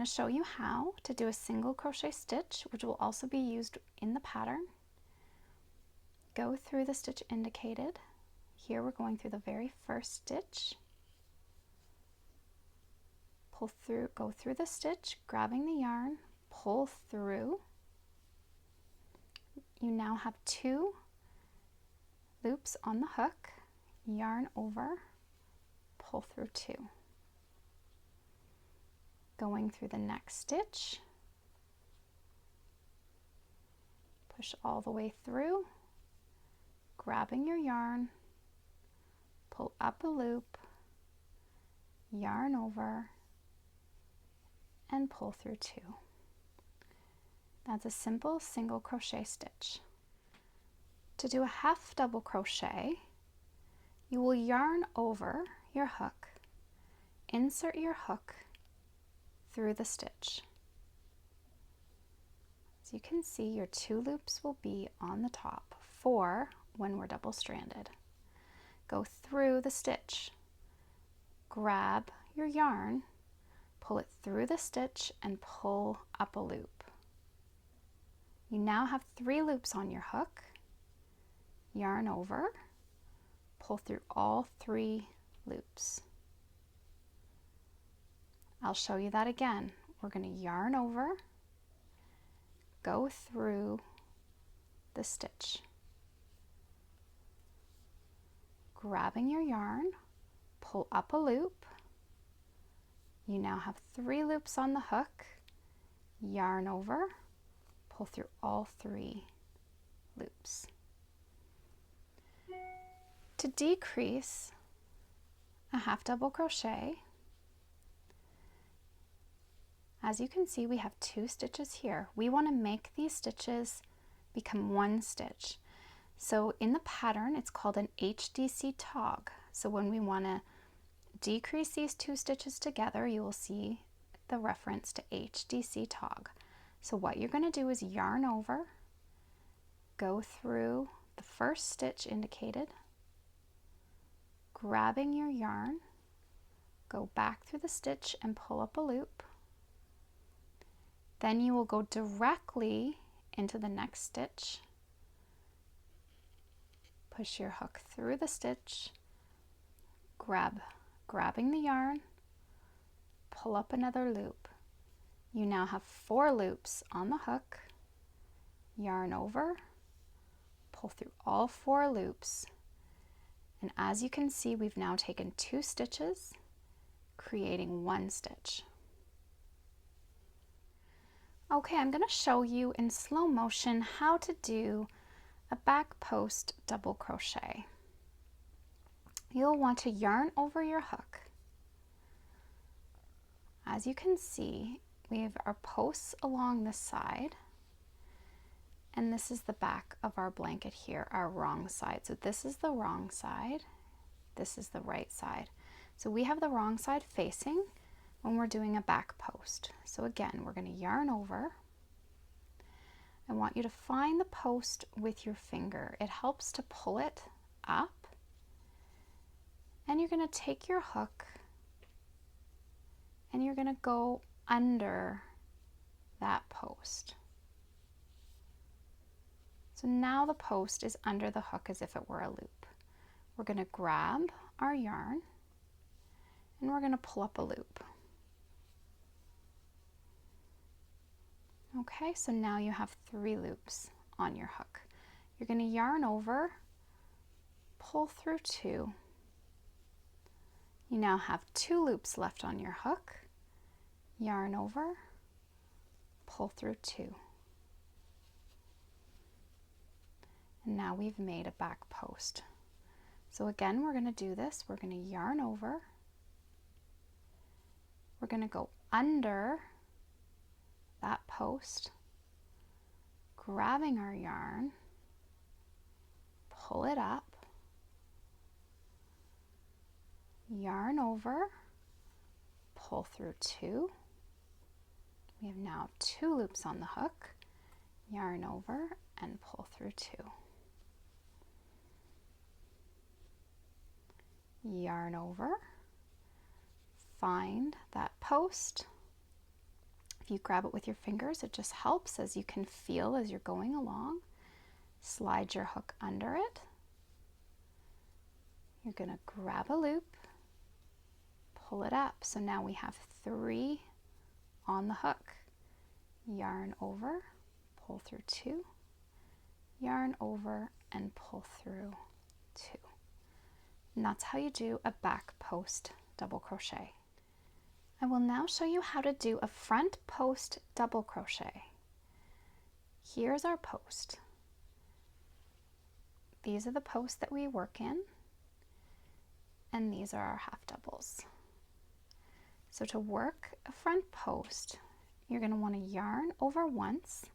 going to show you how to do a single crochet stitch, which will also be used in the pattern. Go through the stitch indicated. Here we're going through the very first stitch. Pull through, go through the stitch, grabbing the yarn, pull through. You now have 2 loops on the hook, yarn over, pull through 2. Going through the next stitch, push all the way through, grabbing your yarn, pull up a loop, yarn over, and pull through 2. That's a simple single crochet stitch. To do a half double crochet, you will yarn over your hook, insert your hook through the stitch. As you can see, your 2 loops will be on the top, 4 when we're double stranded. Go through the stitch, grab your yarn, pull it through the stitch and pull up a loop. You now have 3 loops on your hook, yarn over, pull through all 3 loops. I'll show you that again. We're going to yarn over, go through the stitch, grabbing your yarn, pull up a loop. You now have 3 loops on the hook, yarn over, pull through all 3 loops. To decrease a half double crochet, as you can see, we have 2 stitches here. We want to make these stitches become 1 stitch. So in the pattern, it's called an HDC tog. So when we want to decrease these 2 stitches together, you will see the reference to HDC tog. So what you're going to do is yarn over, go through the first stitch indicated, grabbing your yarn, go back through the stitch and pull up a loop. Then you will go directly into the next stitch, push your hook through the stitch, grabbing the yarn, pull up another loop. You now have 4 loops on the hook, yarn over, pull through all 4 loops. And as you can see, we've now taken 2 stitches, creating 1 stitch. Okay, I'm going to show you in slow motion how to do a back post double crochet. You'll want to yarn over your hook. As you can see, we have our posts along this side, and this is the back of our blanket here, our wrong side. So this is the wrong side, this is the right side. So we have the wrong side facing when we're doing a back post. So again, we're going to yarn over. I want you to find the post with your finger. It helps to pull it up. And you're going to take your hook and you're going to go under that post. So now the post is under the hook as if it were a loop. We're going to grab our yarn and we're going to pull up a loop. Okay, so now you have 3 loops on your hook. You're going to yarn over, pull through 2. You now have 2 loops left on your hook, yarn over, pull through 2. And now we've made a back post. So again, we're going to do this. We're going to yarn over. We're going to go under that post, grabbing our yarn, pull it up, yarn over, pull through 2. We have now 2 loops on the hook, yarn over and pull through 2. Yarn over, find that post, If you grab it with your fingers, it just helps, as you can feel as you're going along. Slide your hook under it. You're going to grab a loop, pull it up. So now we have 3 on the hook. Yarn over, pull through 2, yarn over, and pull through 2. And that's how you do a back post double crochet. I will now show you how to do a front post double crochet. Here's our post. These are the posts that we work in, and these are our half doubles. So to work a front post, you're going to want to yarn over once,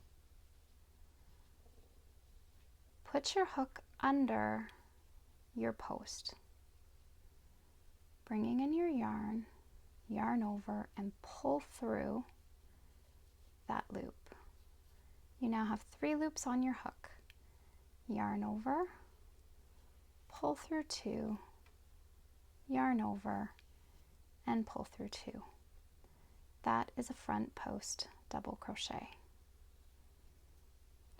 put your hook under your post, bringing in your yarn, yarn over, and pull through that loop. You now have 3 loops on your hook. Yarn over, pull through 2, yarn over, and pull through 2. That is a front post double crochet.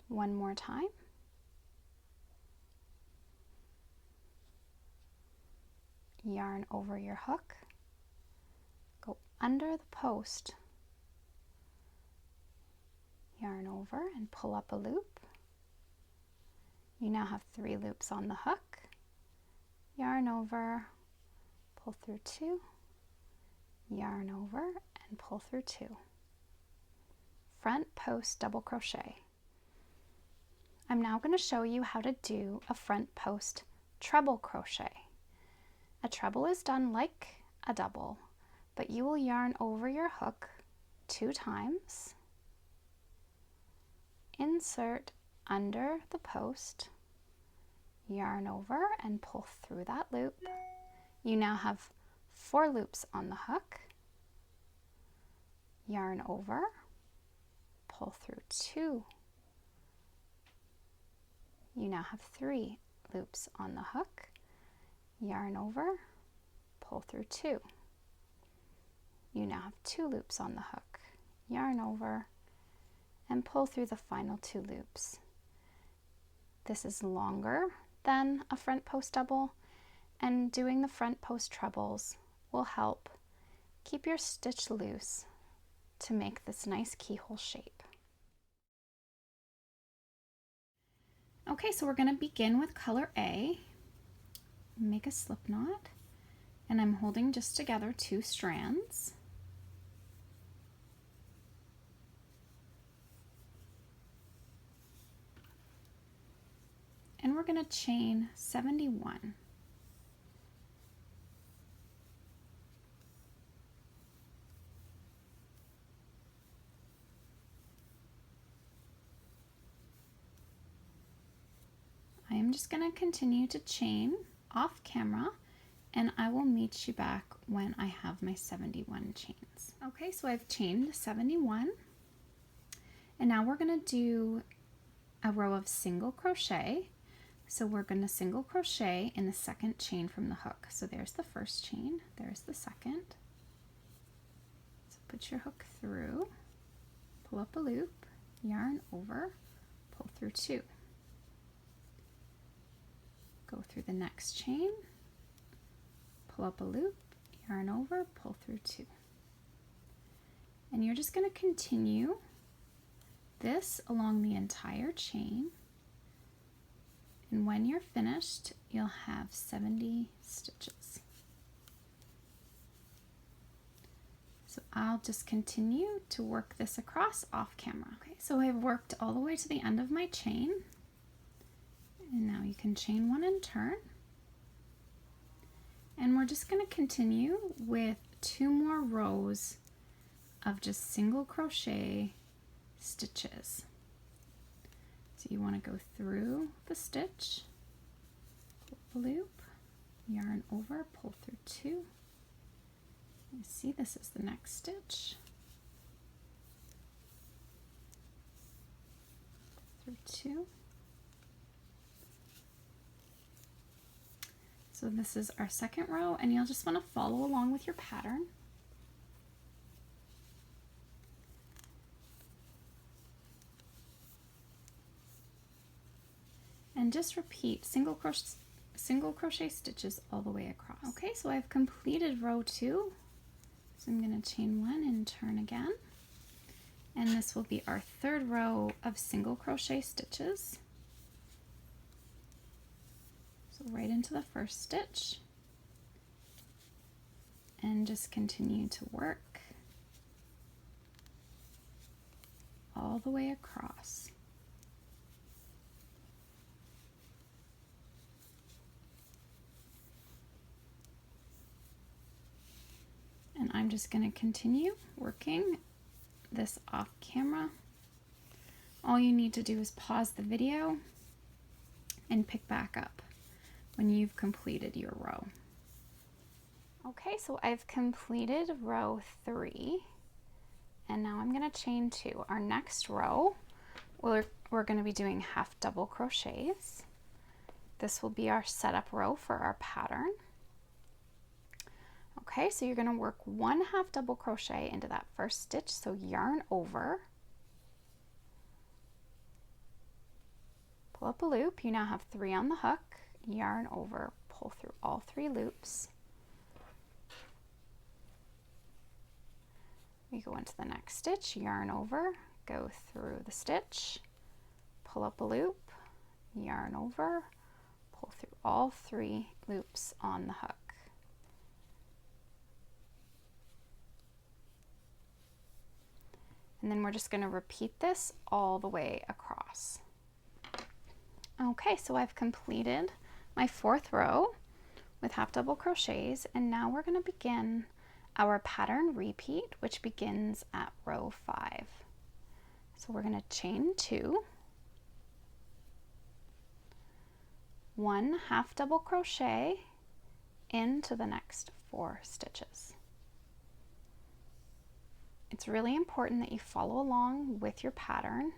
One more time. Yarn over your hook, go under the post, yarn over and pull up a loop. You now have 3 loops on the hook. Yarn over, pull through 2, yarn over, and pull through 2. Front post double crochet. I'm now going to show you how to do a front post treble crochet. A treble is done like a double, but you will yarn over your hook 2 times, insert under the post, yarn over and pull through that loop. You now have 4 loops on the hook, yarn over, pull through 2. You now have 3 loops on the hook, yarn over, pull through 2. You now have 2 loops on the hook, yarn over, and pull through the final 2 loops. This is longer than a front post double, and doing the front post trebles will help keep your stitch loose to make this nice keyhole shape. Okay, so we're going to begin with color A. Make a slip knot, and I'm holding just together 2 strands. And we're going to chain 71. I am just going to continue to chain off camera, and I will meet you back when I have my 71 chains. Okay, so I've chained 71, and now we're going to do a row of single crochet. So we're going to single crochet in the second chain from the hook. So there's the first chain, there's the second. So put your hook through, pull up a loop, yarn over, pull through 2. Go through the next chain, pull up a loop, yarn over, pull through 2. And you're just going to continue this along the entire chain. And when you're finished, you'll have 70 stitches. So I'll just continue to work this across off camera. Okay, so I've worked all the way to the end of my chain. And now you can chain 1 and turn. And we're just going to continue with 2 more rows of just single crochet stitches. So you want to go through the stitch, pull the loop, yarn over, pull through 2. You see, this is the next stitch. Through 2. So this is our second row, and you'll just want to follow along with your pattern. and just repeat single crochet stitches all the way across. Okay, so I've completed row 2. So I'm going to chain 1 and turn again. And this will be our 3rd row of single crochet stitches. So right into the first stitch. And just continue to work all the way across. And I'm just going to continue working this off camera. All you need to do is pause the video and pick back up when you've completed your row. Okay, so I've completed row 3 and now I'm going to chain 2. Our next row, we're going to be doing half double crochets. This will be our setup row for our pattern. Okay, so you're going to work 1 half double crochet into that first stitch, so yarn over, pull up a loop. You now have 3 on the hook, yarn over, pull through all 3 loops. We go into the next stitch, yarn over, go through the stitch, pull up a loop, yarn over, pull through all 3 loops on the hook. And then we're just going to repeat this all the way across. Okay, so I've completed my 4th row with half double crochets, and now we're going to begin our pattern repeat, which begins at row 5. So we're going to chain 2, 1 half double crochet into the next 4 stitches. It's really important that you follow along with your pattern.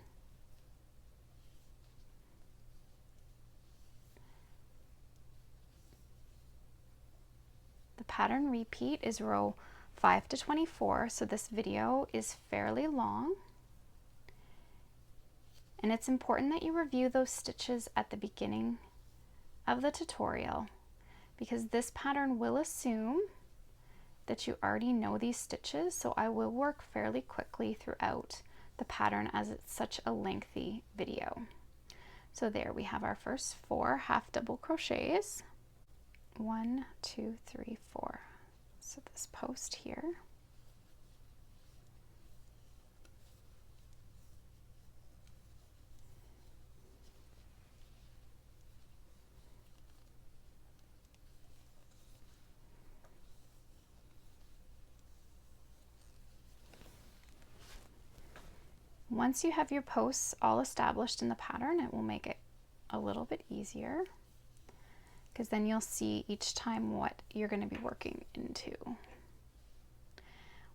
The pattern repeat is row 5 to 24, so this video is fairly long. And it's important that you review those stitches at the beginning of the tutorial, because this pattern will assume that you already know these stitches, so I will work fairly quickly throughout the pattern as it's such a lengthy video. So there we have our first 4 half double crochets. 1, 2, 3, 4. So this post here. Once you have your posts all established in the pattern, it will make it a little bit easier, because then you'll see each time what you're going to be working into.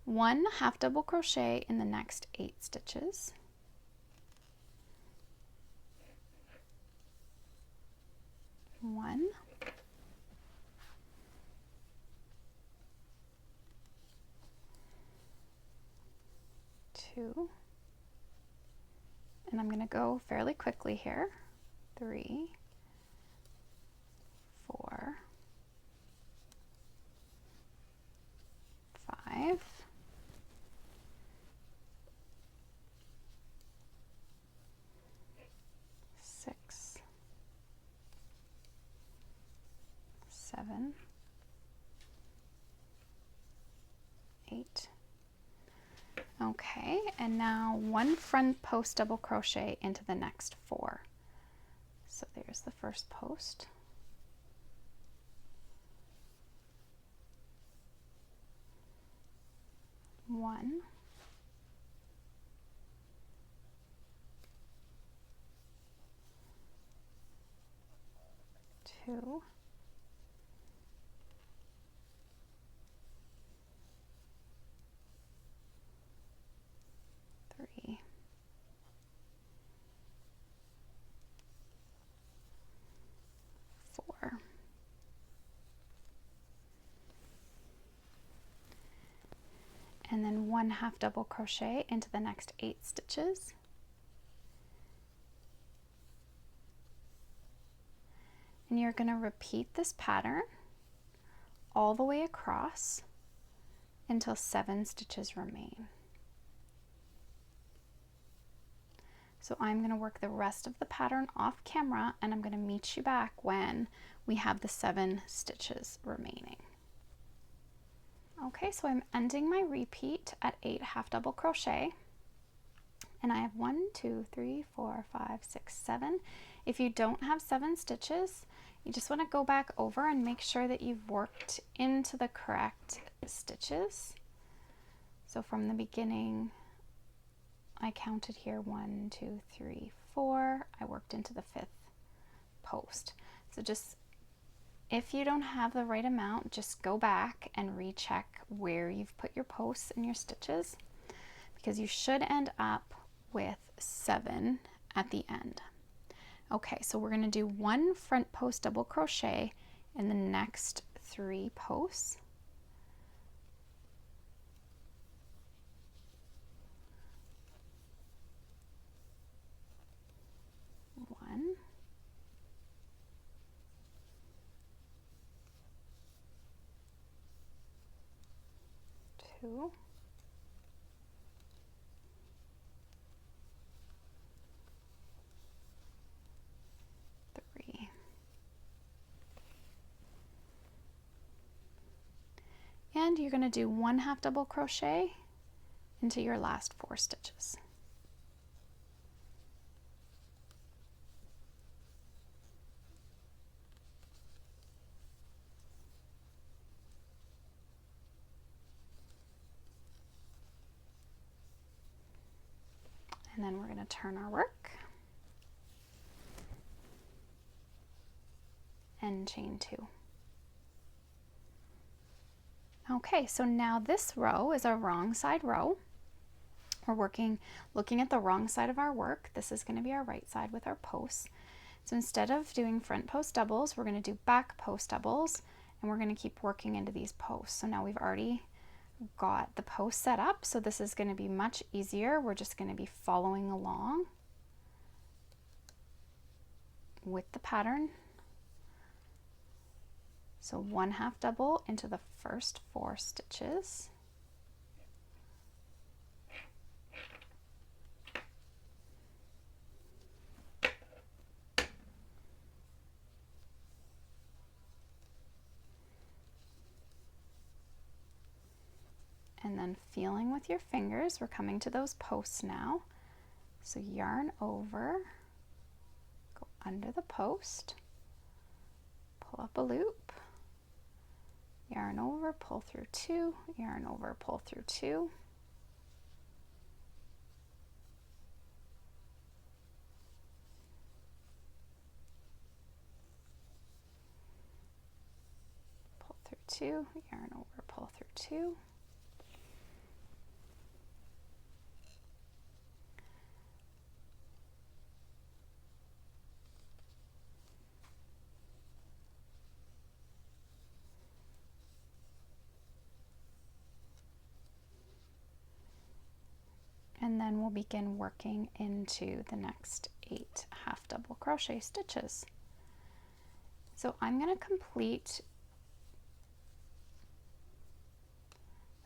1 half double crochet in the next 8 stitches. 1, 2, and I'm going to go fairly quickly here. 3, 4, 5, 6, 7, 8. Okay, and now 1 front post double crochet into the next 4. So there's the first post. 1, 2, 3, 4, and then 1 half double crochet into the next 8 stitches. And you're going to repeat this pattern all the way across until 7 stitches remain. So I'm going to work the rest of the pattern off camera, and I'm going to meet you back when we have the 7 stitches remaining. Okay, so I'm ending my repeat at 8 half double crochet, and I have 1, 2, 3, 4, 5, 6, 7. If you don't have 7 stitches, you just want to go back over and make sure that you've worked into the correct stitches. So from the beginning, I counted here 1, 2, 3, 4. I worked into the 5th post. So just, if you don't have the right amount, just go back and recheck where you've put your posts and your stitches, because you should end up with 7 at the end. Okay, so we're going to do 1 front post double crochet in the next 3 posts. One, 2, 3. And you're going to do 1 half double crochet into your last 4 stitches. And then we're going to turn our work and chain 2. Okay, so now this row is our wrong side row. We're looking at the wrong side of our work. This is going to be our right side with our posts. So instead of doing front post doubles, we're going to do back post doubles, and we're going to keep working into these posts. So now we've already got the post set up, so this is going to be much easier. We're just going to be following along with the pattern. So 1 half double into the first 4 stitches. And then feeling with your fingers, we're coming to those posts now. So yarn over, go under the post, pull up a loop, yarn over, pull through 2, yarn over, pull through 2. Pull through 2, yarn over, pull through 2. And then we'll begin working into the next 8 half double crochet stitches. So I'm going to complete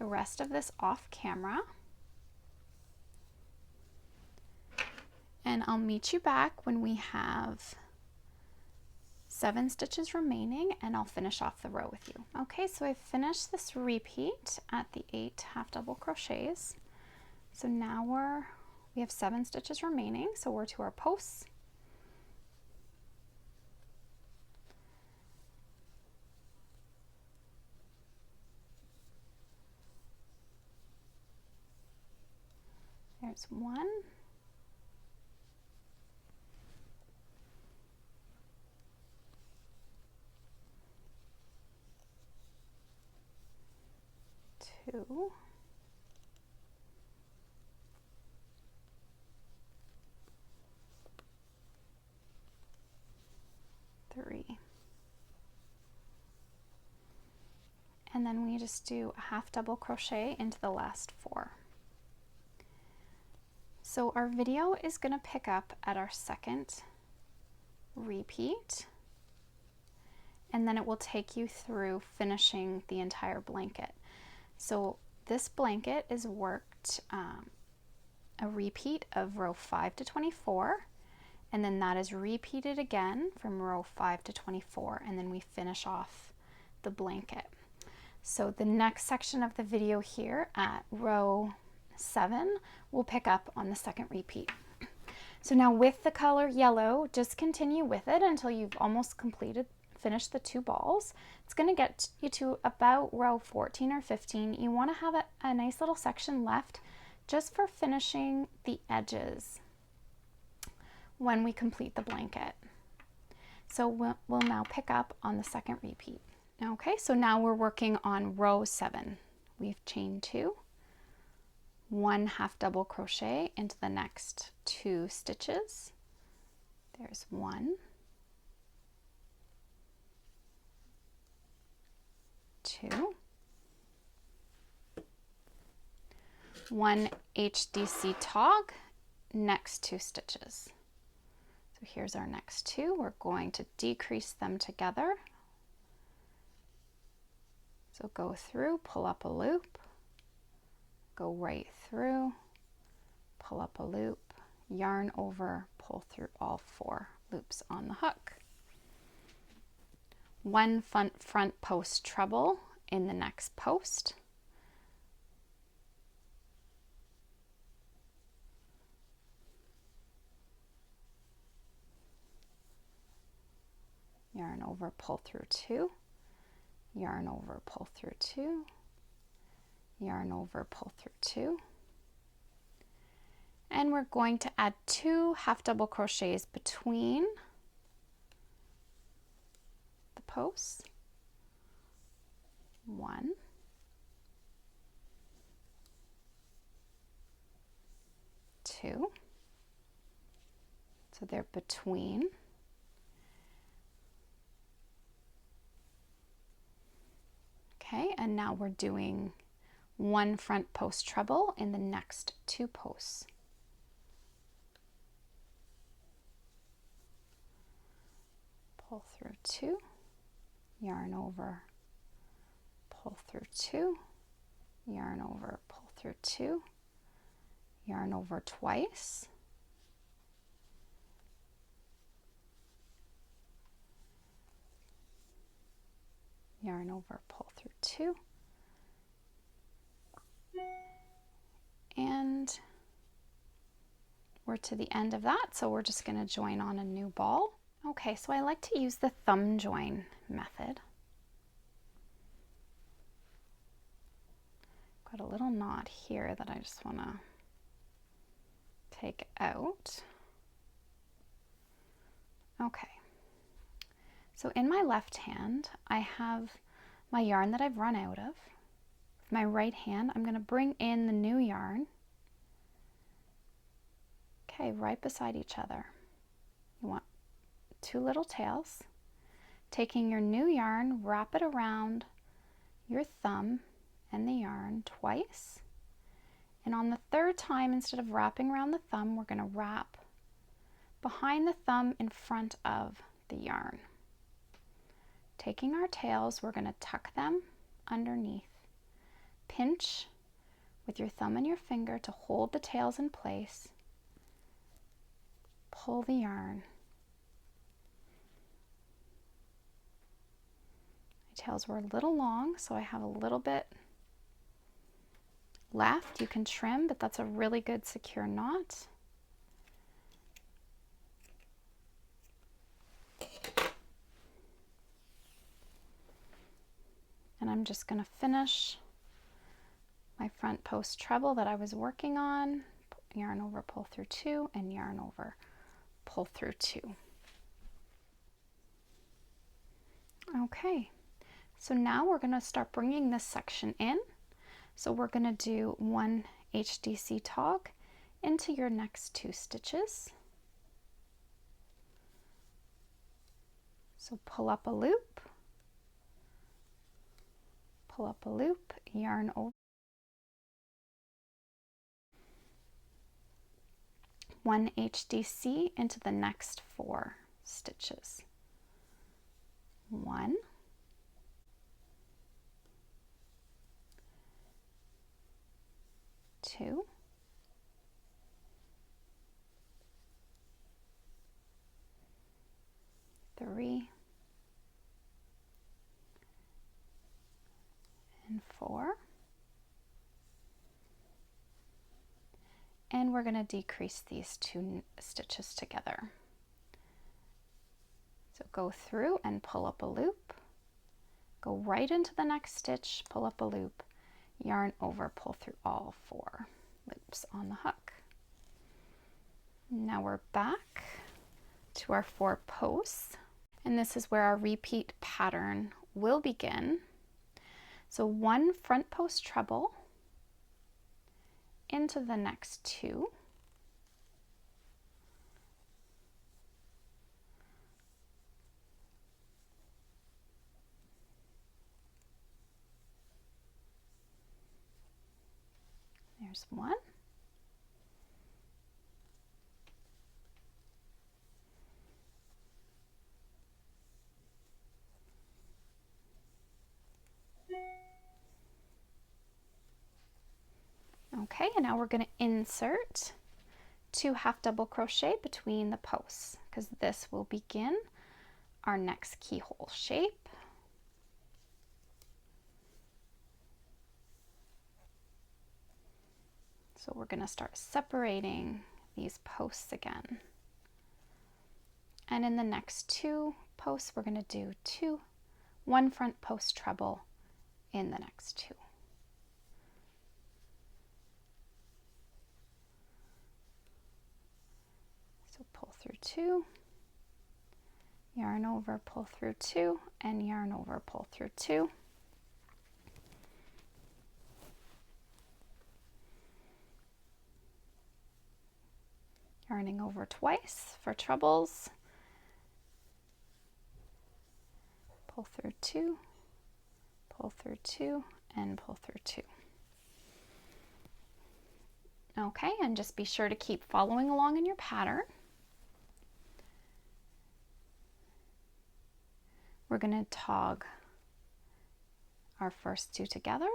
the rest of this off camera, and I'll meet you back when we have 7 stitches remaining, and I'll finish off the row with you. Okay, so I've finished this repeat at the 8 half double crochets. So now we have 7 stitches remaining, so we're to our posts. There's 1. 2. 3. And then we just do a half double crochet into the last 4. So our video is going to pick up at our second repeat. and then it will take you through finishing the entire blanket. So this blanket is worked a repeat of row 5 to 24, and then that is repeated again from row 5 to 24, and then we finish off the blanket. So the next section of the video here at row 7 will pick up on the second repeat. So now with the color yellow, just continue with it until you've almost finished the 2 balls. It's going to get you to about row 14 or 15. You want to have a nice little section left just for finishing the edges when we complete the blanket. So we'll now pick up on the second repeat. Okay, so now we're working on row 7. We've chained 2. 1 half double crochet into the next 2 stitches. There's 1, 2, 1 HDC tog, next 2 stitches. So here's our next 2. We're going to decrease them together. So go through, pull up a loop, go right through, pull up a loop, yarn over, pull through all 4 loops on the hook. 1 front post treble in the next post. Yarn over, pull through 2, yarn over, pull through 2, yarn over, pull through 2. And we're going to add 2 half double crochets between the posts. 1, 2. So they're between. Okay, and now we're doing 1 front post treble in the next 2 posts. Pull through 2, yarn over, pull through 2, yarn over, pull through 2, yarn over twice, yarn over, pull through 2, and we're to the end of that, so we're just going to join on a new ball. Okay, so I like to use the thumb join method. Got a little knot here that I just want to take out. Okay, so in my left hand I have my yarn that I've run out of. With my right hand I'm going to bring in the new yarn. Okay, right beside each other. You want 2 little tails. Taking your new yarn, wrap it around your thumb and the yarn twice. And on the 3rd time, instead of wrapping around the thumb, we're going to wrap behind the thumb in front of the yarn. Taking our tails, we're going to tuck them underneath. Pinch with your thumb and your finger to hold the tails in place. Pull the yarn. My tails were a little long, so I have a little bit left. You can trim, but that's a really good secure knot. And I'm just going to finish my front post treble that I was working on. Yarn over, pull through 2, and yarn over, pull through 2. Okay, so now we're going to start bringing this section in. So we're going to do 1 HDC tog into your next 2 stitches. So pull up a loop, pull up a loop, yarn over, 1 HDC into the next 4 stitches. 1, 2, 3, and 4. And we're going to decrease these 2 stitches together. So go through and pull up a loop, go right into the next stitch, pull up a loop, yarn over, pull through all 4 loops on the hook. Now we're back to our 4 posts, and this is where our repeat pattern will begin. So 1 front post treble into the next 2, there's 1, okay, and now we're going to insert 2 half double crochet between the posts, because this will begin our next keyhole shape. So we're going to start separating these posts again. And in the next 2 posts, we're going to do 1 front post treble in the next 2. So pull through 2, yarn over, pull through 2, and yarn over, pull through 2. Yarning over twice for trebles. Pull through 2, pull through 2, and pull through 2. Okay, and just be sure to keep following along in your pattern. We're going to tog our first 2 together.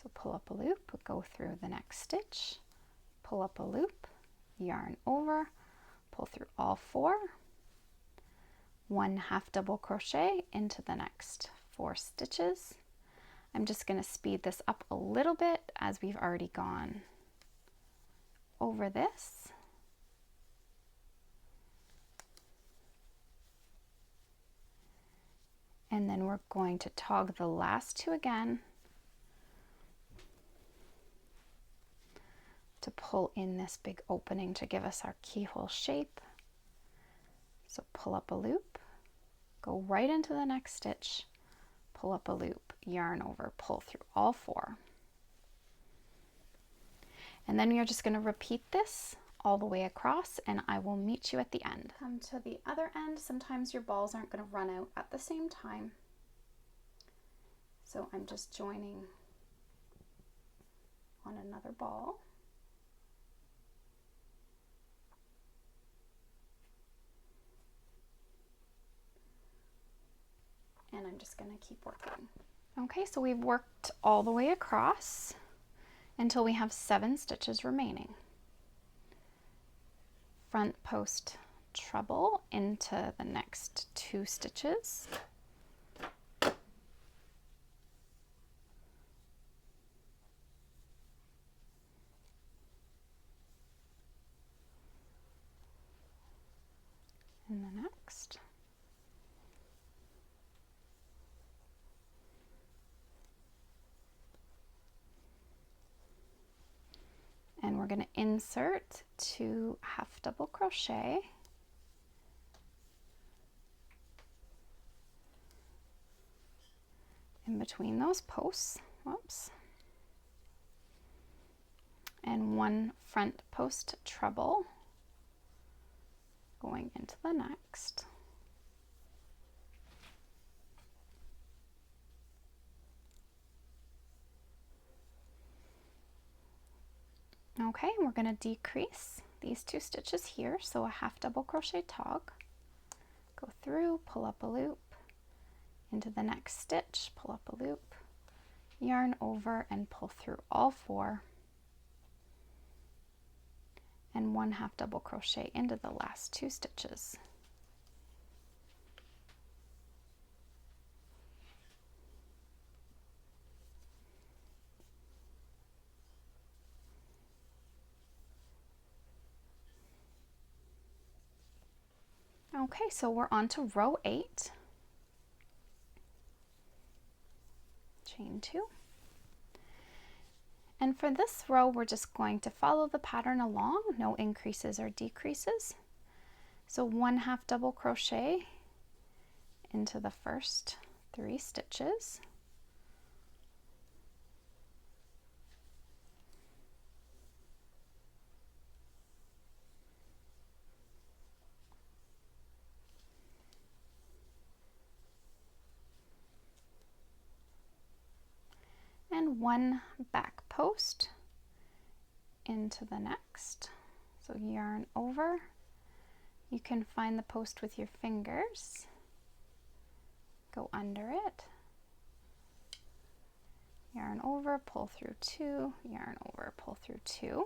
So pull up a loop, go through the next stitch, pull up a loop, yarn over, pull through all 4, 1 half double crochet into the next 4 stitches. I'm just going to speed this up a little bit as we've already gone over this. And then we're going to tog the last 2 again to pull in this big opening to give us our keyhole shape. So pull up a loop, go right into the next stitch, pull up a loop, yarn over, pull through all 4. And then you're just going to repeat this all the way across, and I will meet you at the end. Come to the other end. Sometimes your balls aren't going to run out at the same time. So I'm just joining on another ball. And I'm just going to keep working. Okay, so we've worked all the way across until we have 7 stitches remaining. Front post treble into the next 2 stitches. And the next. And we're going to insert 2 half double crochet in between those posts. Whoops. And 1 front post treble going into the next. Okay, we're going to decrease these 2 stitches here, so a half double crochet tog, go through, pull up a loop, into the next stitch, pull up a loop, yarn over and pull through all 4, and 1 half double crochet into the last 2 stitches. Okay, so we're on to row 8. Chain 2. And for this row, we're just going to follow the pattern along, no increases or decreases. So 1 half double crochet into the first 3 stitches. And 1 back post into the next. So yarn over. You can find the post with your fingers. Go under it. Yarn over, pull through 2, yarn over, pull through 2.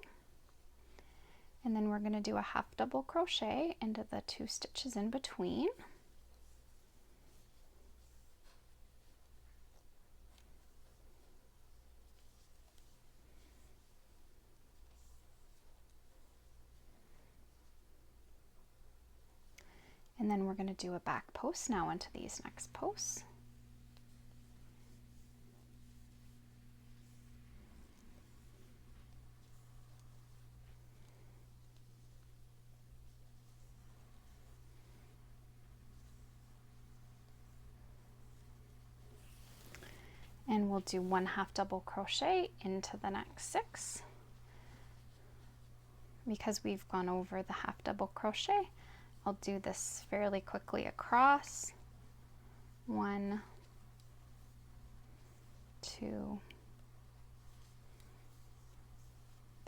And then we're going to do a half double crochet into the 2 stitches in between. And then we're going to do a back post now into these next posts. And we'll do 1 half double crochet into the next 6. Because we've gone over the half double crochet, I'll do this fairly quickly across. 1, 2,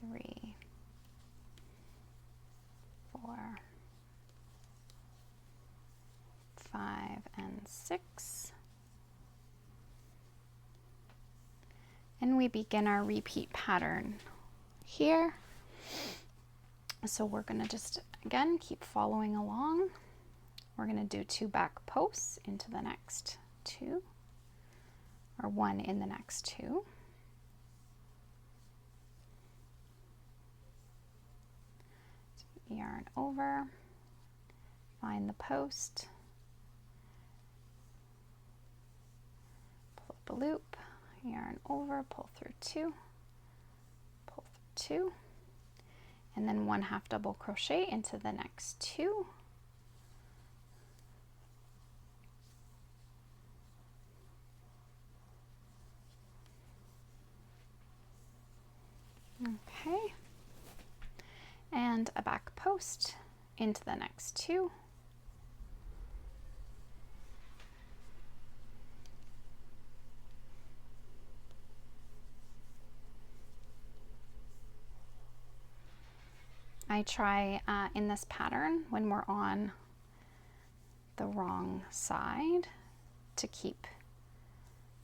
3, 4, 5, and 6. And we begin our repeat pattern here. So we're going to just, again, keep following along. We're going to do 2 back posts into the next 2, or 1 in the next 2. So yarn over, find the post, pull up a loop, yarn over, pull through 2, pull through 2. And then 1 half double crochet into the next 2. Okay. And a back post into the next 2. I try in this pattern when we're on the wrong side to keep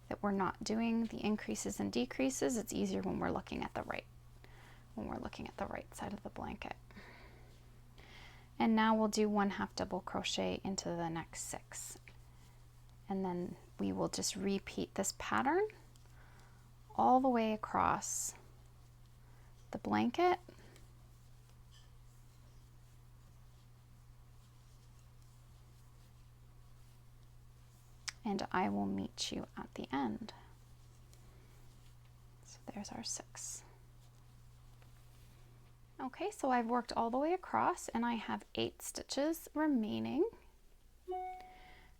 that we're not doing the increases and decreases. It's easier when we're looking at the right side of the blanket. And now we'll do 1 half double crochet into the next 6. And then we will just repeat this pattern all the way across the blanket. And I will meet you at the end. So there's our 6. Okay, so I've worked all the way across and I have 8 stitches remaining.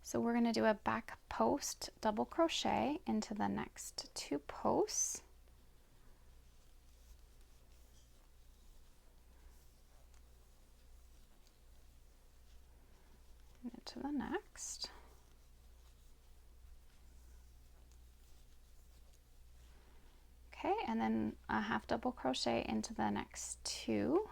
So we're going to do a back post double crochet into the next 2 posts. And into the next. Okay, and then a half double crochet into the next 2.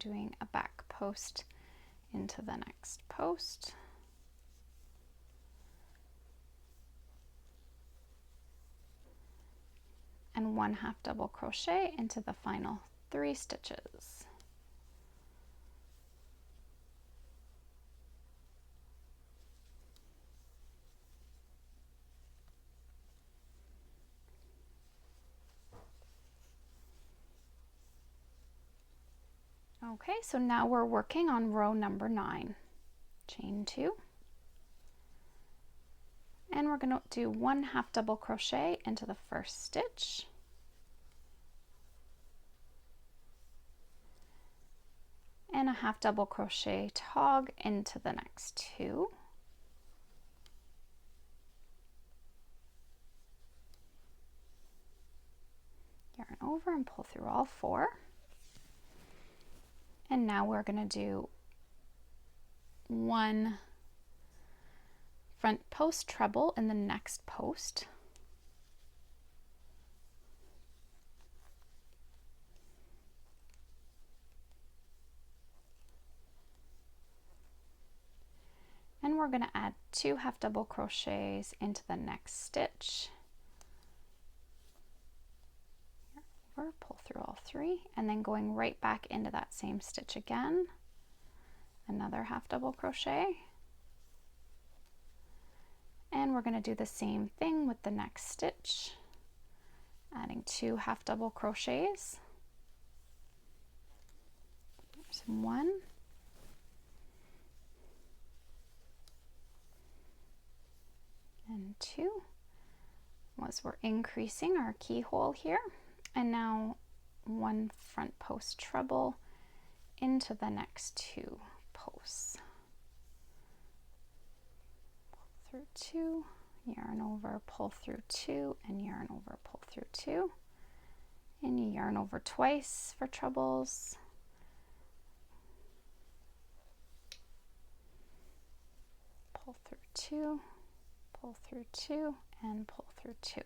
doing a back post into the next post. And 1 half double crochet into the final 3 stitches. Okay, so now we're working on row number 9. Chain 2. And we're going to do 1 half double crochet into the first stitch. And a half double crochet tog into the next 2. Yarn over and pull through all 4. And now we're going to do 1 front post treble in the next post. And we're going to add 2 half double crochets into the next stitch. Over, pull through all 3, and then going right back into that same stitch again, another half double crochet. And we're going to do the same thing with the next stitch, adding 2 half double crochets. There's 1. And 2, as we're increasing our keyhole here. And now 1 front post treble into the next 2 posts. Pull through 2, yarn over, pull through 2, and yarn over, pull through 2. And you yarn over twice for trebles. Pull through 2, pull through 2, and pull through 2.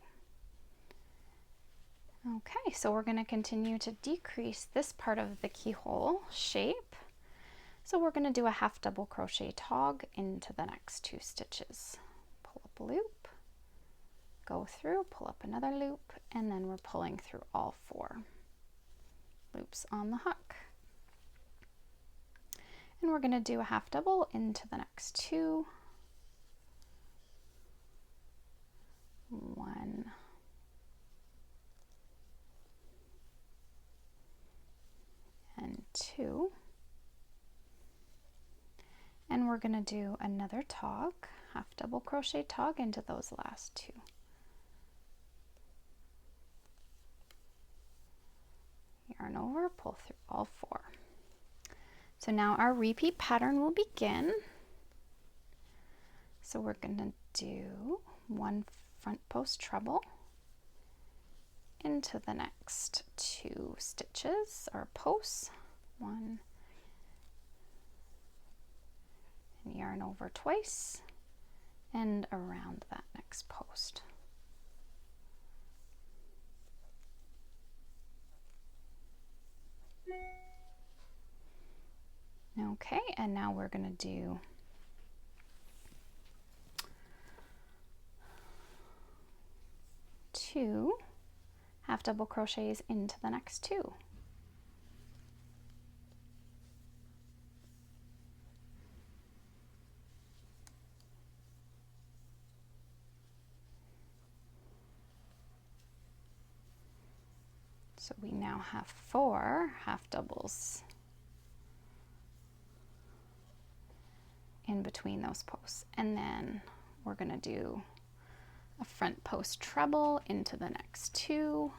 Okay, so we're going to continue to decrease this part of the keyhole shape. So we're going to do a half double crochet tog into the next 2 stitches. Pull up a loop, go through, pull up another loop, and then we're pulling through all 4 loops on the hook. And we're going to do a half double into the next 2. 1, and 2, and we're going to do another tog, half double crochet tog into those last 2. Yarn over, pull through all 4. So now our repeat pattern will begin. So we're going to do 1 front post treble into the next 2 stitches or posts. 1, and yarn over twice and around that next post. Okay, and now we're going to do two half double crochets into the next 2. So we now have 4 half doubles in between those posts, and then we're going to do a front post treble into the next 2.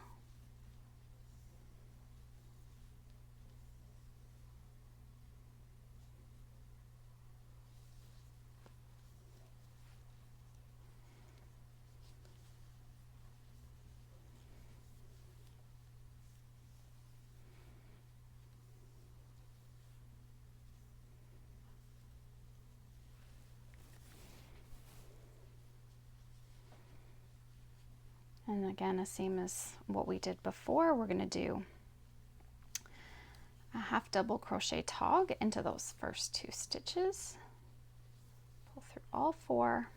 And again, the same as what we did before, we're going to do a half double crochet tog into those first 2 stitches, pull through all 4,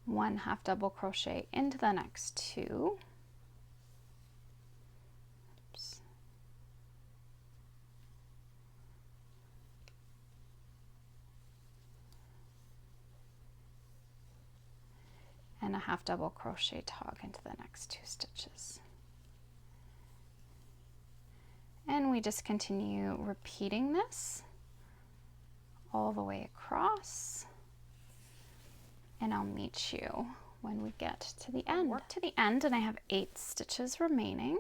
1 half double crochet into the next 2, oops, and a half double crochet tog into the next 2 stitches. And we just continue repeating this all the way across, and I'll meet you when we get to the end. Work to the end, and I have 8 stitches remaining.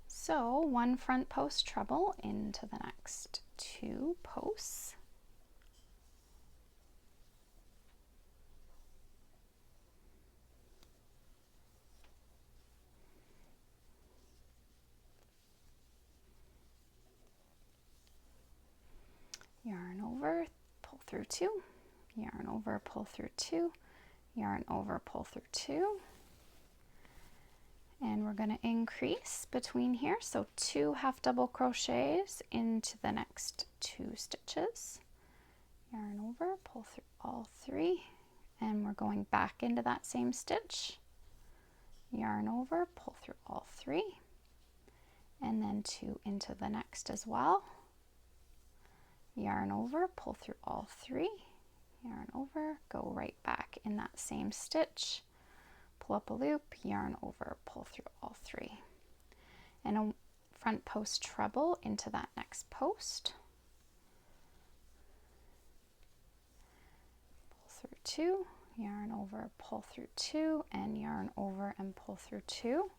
So 1 front post treble into the next 2 posts. Yarn over, pull through 2, yarn over, pull through 2, yarn over, pull through 2, and we're going to increase between here, so 2 half double crochets into the next 2 stitches, yarn over, pull through all 3, and we're going back into that same stitch, yarn over, pull through all 3, and then 2 into the next as well, yarn over, pull through all 3, yarn over, go right back in that same stitch, pull up a loop, yarn over, pull through all 3, and a front post treble into that next post, pull through 2, yarn over, pull through 2, and yarn over and pull through 2.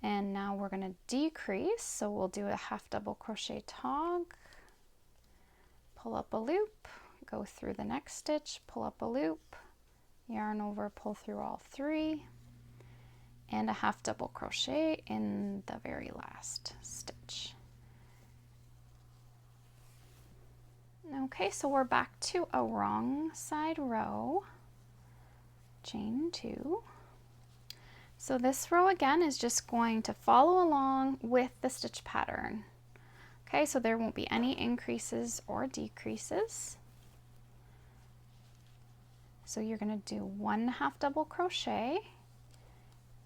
And now we're going to decrease, so we'll do a half double crochet tog, pull up a loop, go through the next stitch, pull up a loop, yarn over, pull through all 3, and a half double crochet in the very last stitch. Okay, so we're back to a wrong side row, chain 2. So this row again is just going to follow along with the stitch pattern. Okay, so there won't be any increases or decreases. So you're going to do 1 half double crochet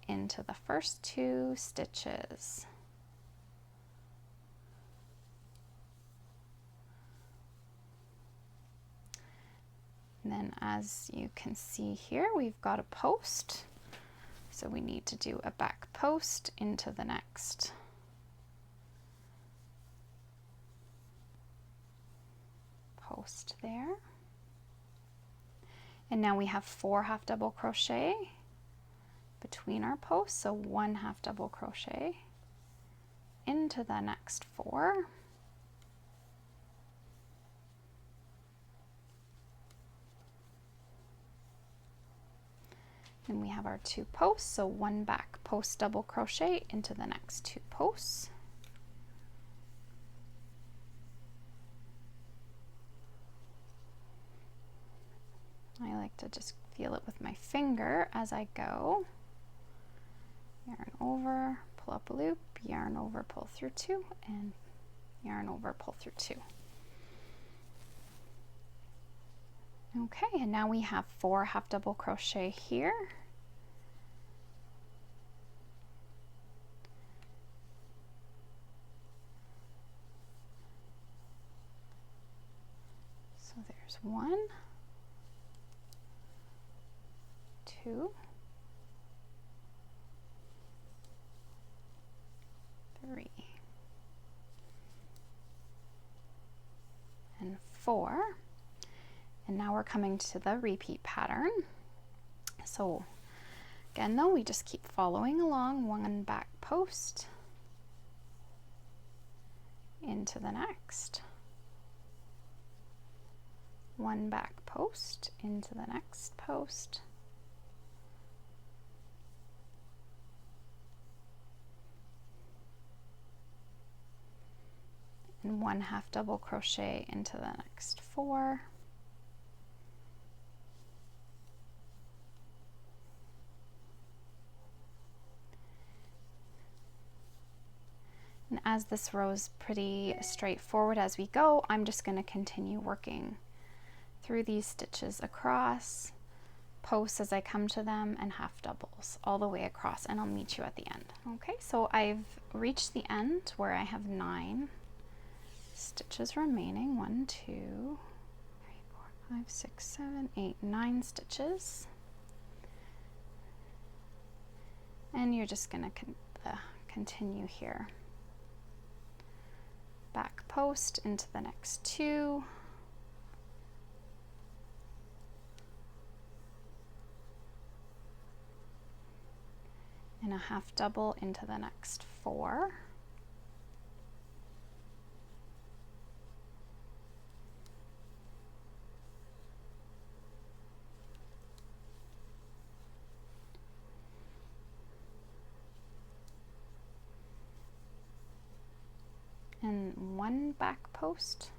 into the first 2 stitches. And then as you can see here, we've got a post. So we need to do a back post into the next post there. And now we have 4 half double crochet between our posts, so 1 half double crochet into the next 4. And we have our 2 posts, so 1 back post double crochet into the next 2 posts. I like to just feel it with my finger as I go. Yarn over, pull up a loop, yarn over, pull through 2, and yarn over, pull through 2. Okay, and now we have 4 half double crochet here. So there's 1, 2, 3, and 4. And now we're coming to the repeat pattern. So again though, we just keep following along, 1 back post into the next, 1 back post into the next post, and 1 half double crochet into the next 4, And as this row is pretty straightforward as we go, I'm just going to continue working through these stitches across, posts as I come to them, and half doubles all the way across, and I'll meet you at the end. Okay, so I've reached the end where I have 9 stitches remaining. 1, 2, 3, 4, 5, 6, 7, 8, 9 stitches. And you're just going to continue here. Back post into the next 2. And a half double into the next 4. And 1 back post,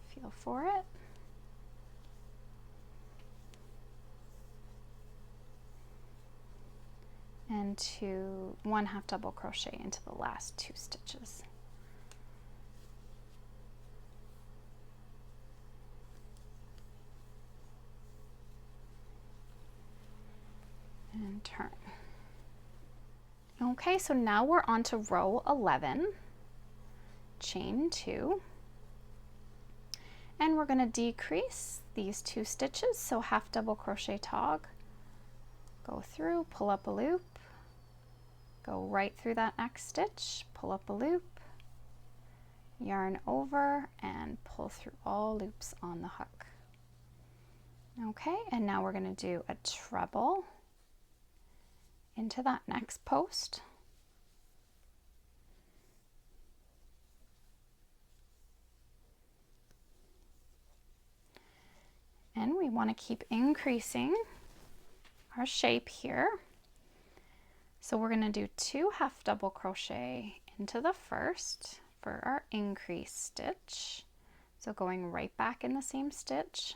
feel for it. And 1 half double crochet into the last 2 stitches. And turn. Okay, so now we're on to row 11. Chain 2, and we're going to decrease these 2 stitches, so half double crochet tog, go through, pull up a loop, go right through that next stitch, pull up a loop, yarn over, and pull through all loops on the hook. Okay, and now we're going to do a treble into that next post. And we want to keep increasing our shape here. So we're going to do 2 half double crochet into the first for our increase stitch. So going right back in the same stitch.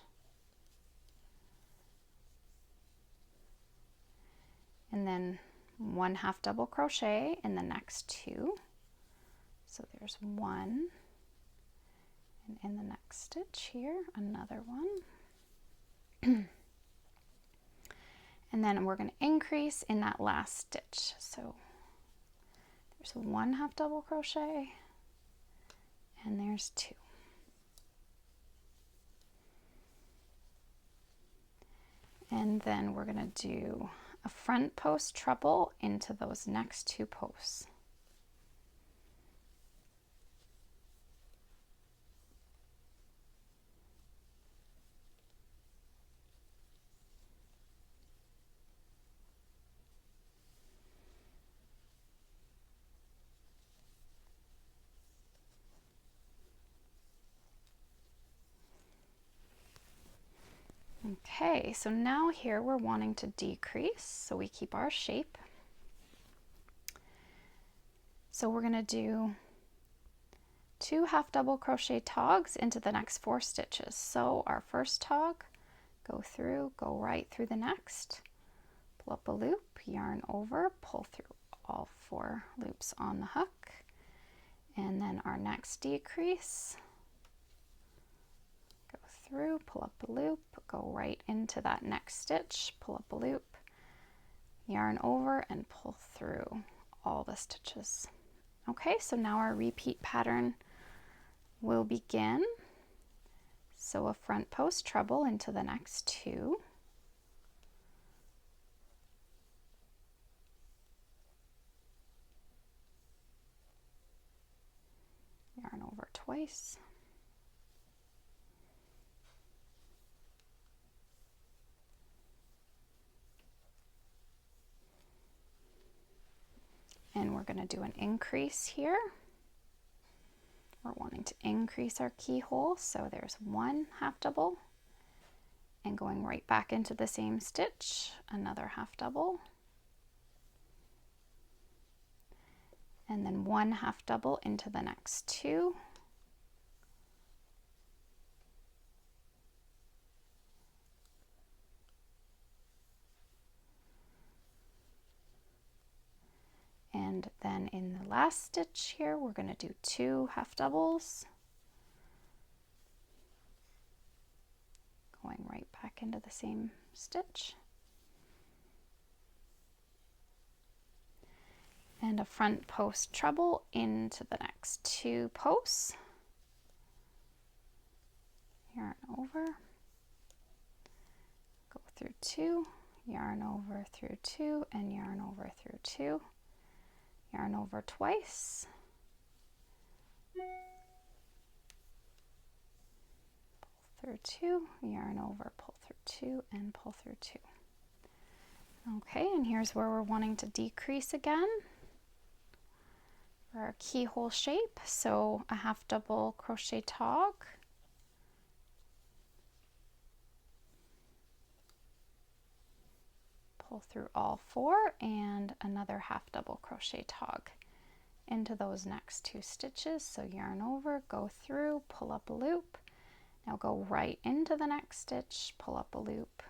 And then 1 half double crochet in the next 2. So there's 1. And in the next stitch here, another 1. And then we're going to increase in that last stitch. So there's 1 half double crochet, and there's 2. And then we're going to do a front post treble into those next 2 posts. Okay, so now here we're wanting to decrease, so we keep our shape. So we're going to do 2 half double crochet togs into the next 4 stitches. So our first tog, go through, go right through the next, pull up a loop, yarn over, pull through all 4 loops on the hook, and then our next decrease, go through, pull up a loop, go right into that next stitch, pull up a loop, yarn over, and pull through all the stitches. Okay, so now our repeat pattern will begin. So a front post treble into the next 2. Yarn over twice. And we're going to do an increase here. We're wanting to increase our keyhole, so there's 1 half double, and going right back into the same stitch, another half double, and then 1 half double into the next 2, and And then in the last stitch here, we're going to do 2 half doubles, going right back into the same stitch, and a front post treble into the next 2 posts, yarn over, go through 2, yarn over through 2, and yarn over through 2, yarn over twice, pull through 2, yarn over, pull through 2, and pull through 2. Okay, and here's where we're wanting to decrease again for our keyhole shape. So a half double crochet tog, pull through all 4, and another half double crochet tog into those next 2 stitches. So yarn over, go through, pull up a loop. Now go right into the next stitch, pull up a loop,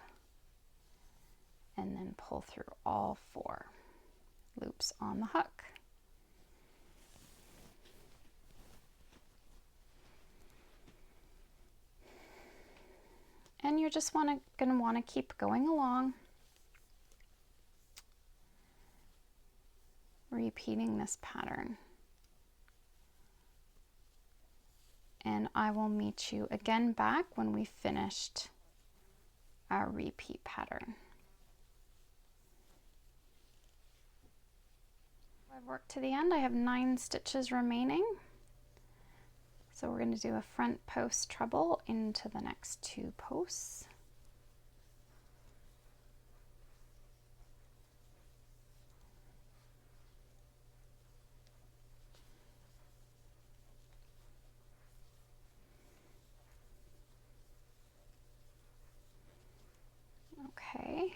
and then pull through all 4 loops on the hook. And you're just going to want to keep going along, repeating this pattern. And I will meet you again back when we finished our repeat pattern. I've worked to the end. I have 9 stitches remaining. So we're going to do a front post treble into the next 2 posts. Okay,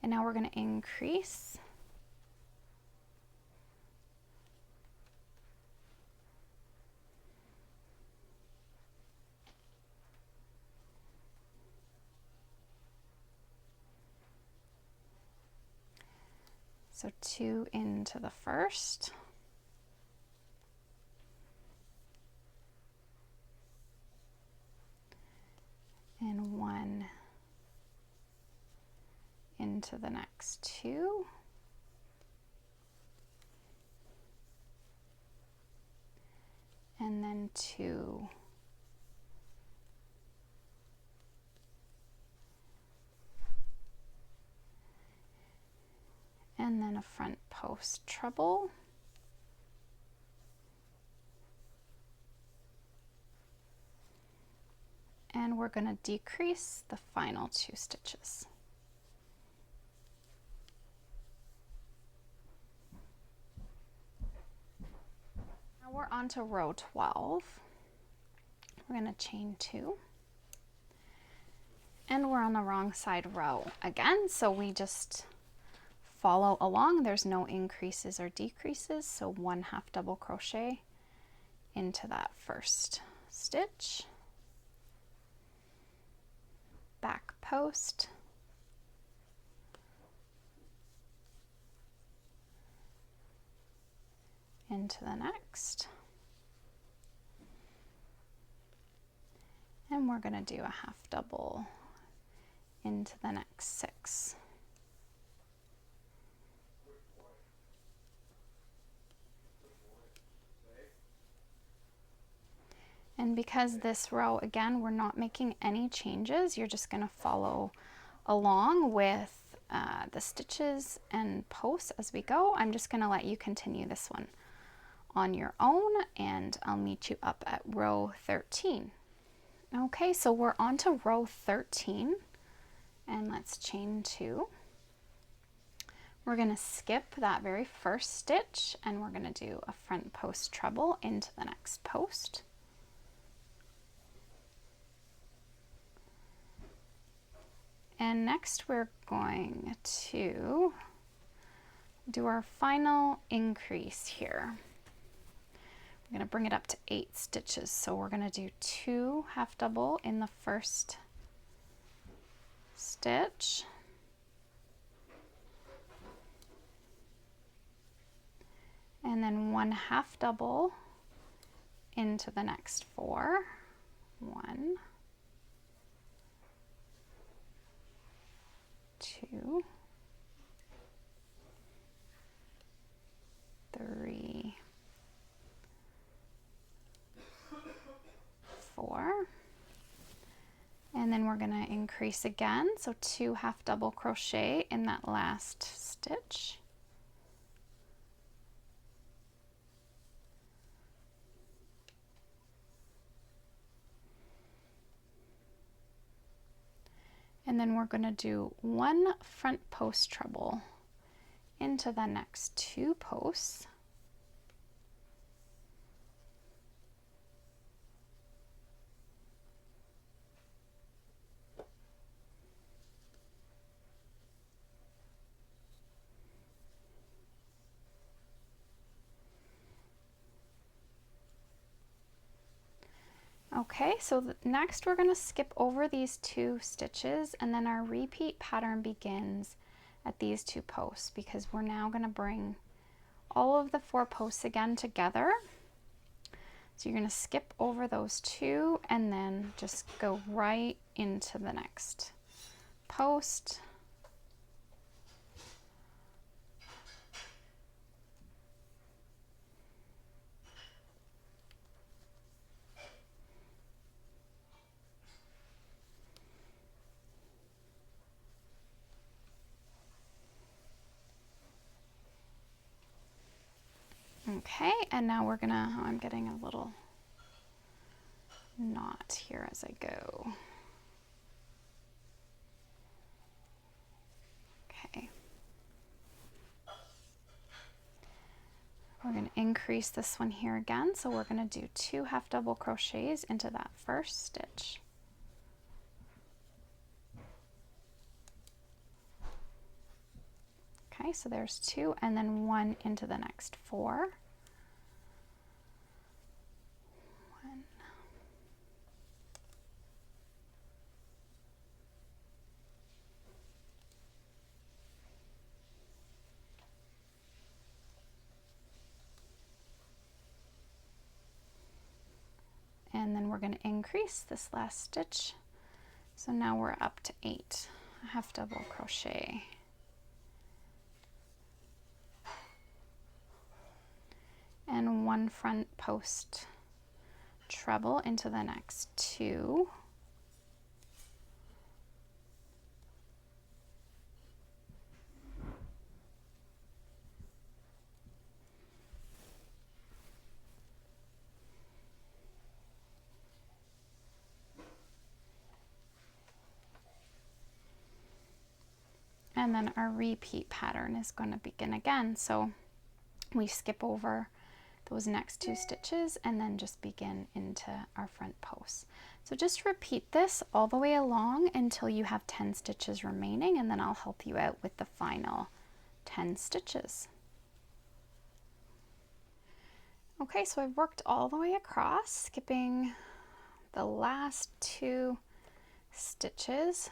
and now we're going to increase. So 2 into the first, and 1 into the next 2, and then 2, and then a front post treble, and we're going to decrease the final 2 stitches. Now we're on to row 12. We're going to chain 2, and we're on the wrong side row again, so we just follow along. There's no increases or decreases, so 1 half double crochet into that first stitch, back post, into the next, and we're going to do a half double into the next 6. And because this row, again, we're not making any changes, you're just going to follow along with the stitches and posts as we go. I'm just going to let you continue this one on your own, and I'll meet you up at row 13. Okay, so we're on to row 13, and let's chain 2. We're going to skip that very first stitch, and we're going to do a front post treble into the next post. And next we're going to do our final increase here. We're going to bring it up to 8 stitches. So we're going to do 2 half double in the first stitch, and then 1 half double into the next 4. 1, 2, 3, 4, and then we're going to increase again, so 2 half double crochet in that last stitch. And then we're going to do 1 front post treble into the next 2 posts. Okay, so next we're going to skip over these 2 stitches, and then our repeat pattern begins at these 2 posts, because we're now going to bring all of the 4 posts again together. So you're going to skip over those 2 and then just go right into the next post. Okay, and now we're gonna, oh, I'm getting a little knot here as I go. Okay. We're gonna increase this one here again, so we're gonna do 2 half double crochets into that first stitch. Okay, so there's 2, and then 1 into the next 4. 1. And then we're going to increase this last stitch. So now we're up to 8 half double crochet. And 1 front post treble into the next 2. And then our repeat pattern is going to begin again. So we skip over those next 2 stitches and then just begin into our front post. So just repeat this all the way along until you have 10 stitches remaining, and then I'll help you out with the final 10 stitches. Okay, so I've worked all the way across, skipping the last 2 stitches.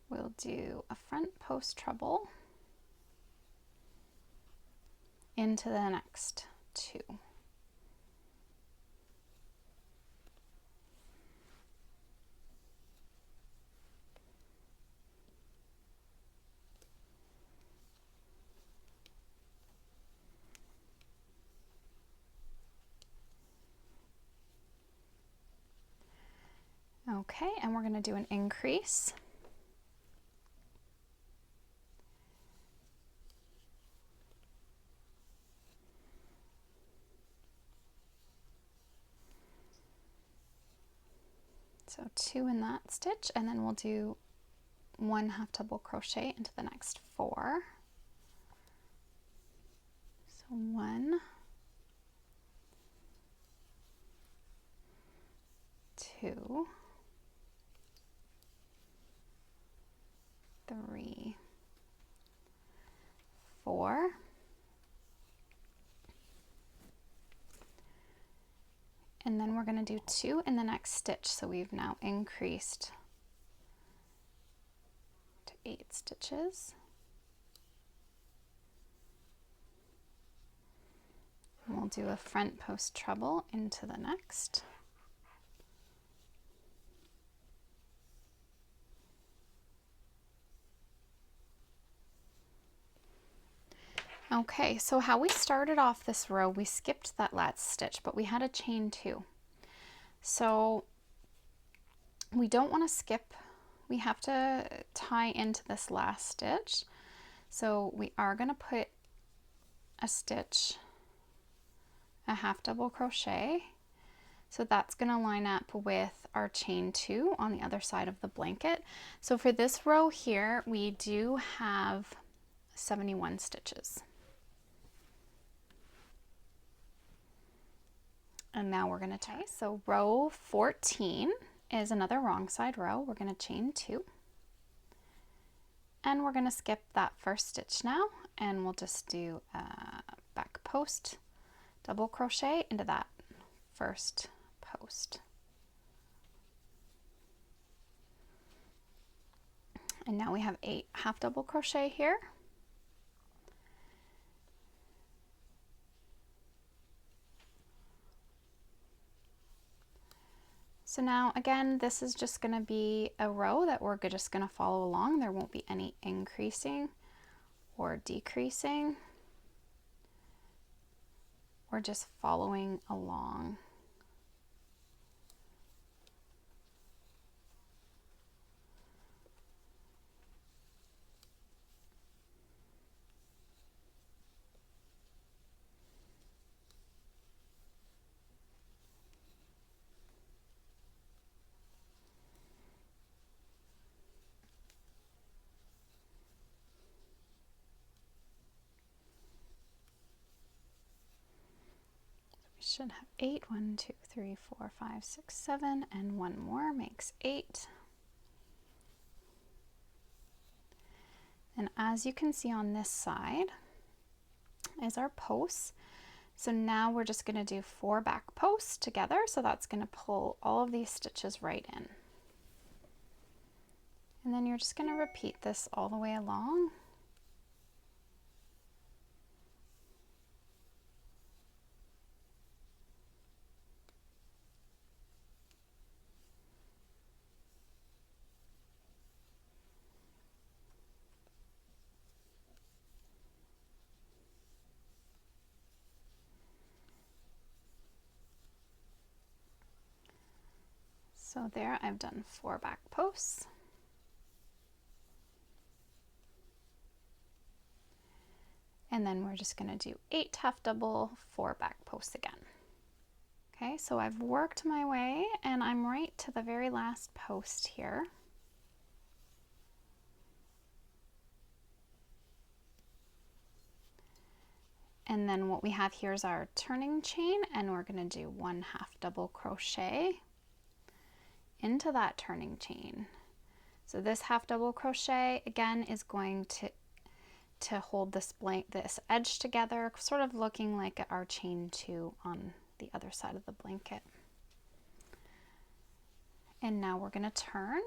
We'll do a front post treble into the next 2. Okay, and we're going to do an increase. So 2 in that stitch, and then we'll do 1 half double crochet into the next 4. So 1, 2, 3, 4. And then we're going to do 2 in the next stitch, so we've now increased to 8 stitches. We'll do a front post treble into the next. Okay, so how we started off this row, we skipped that last stitch, but we had a chain 2. So we don't want to skip, we have to tie into this last stitch. So we are going to put a stitch, a half double crochet. So that's going to line up with our chain 2 on the other side of the blanket. So for this row here, we do have 71 stitches. And now we're going to tie. So row 14 is another wrong side row. We're going to chain 2. And we're going to skip that first stitch now, and we'll just do a back post double crochet into that first post. And now we have 8 half double crochet here. So now again, this is just going to be a row that we're just going to follow along. There won't be any increasing or decreasing. We're just following along. We should have 8. 1, 2, 3, 4, 5, 6, 7, and one more makes 8. And as you can see on this side is our posts. So now we're just going to do 4 back posts together. So that's going to pull all of these stitches right in. And then you're just going to repeat this all the way along. So there I've done 4 back posts. And then we're just going to do 8 half double, 4 back posts again. Okay, so I've worked my way and I'm right to the very last post here. And then what we have here is our turning chain, and we're going to do 1 half double crochet into that turning chain. So this half double crochet again is going to hold this edge together, sort of looking like our chain 2 on the other side of the blanket. And now we're going to turn.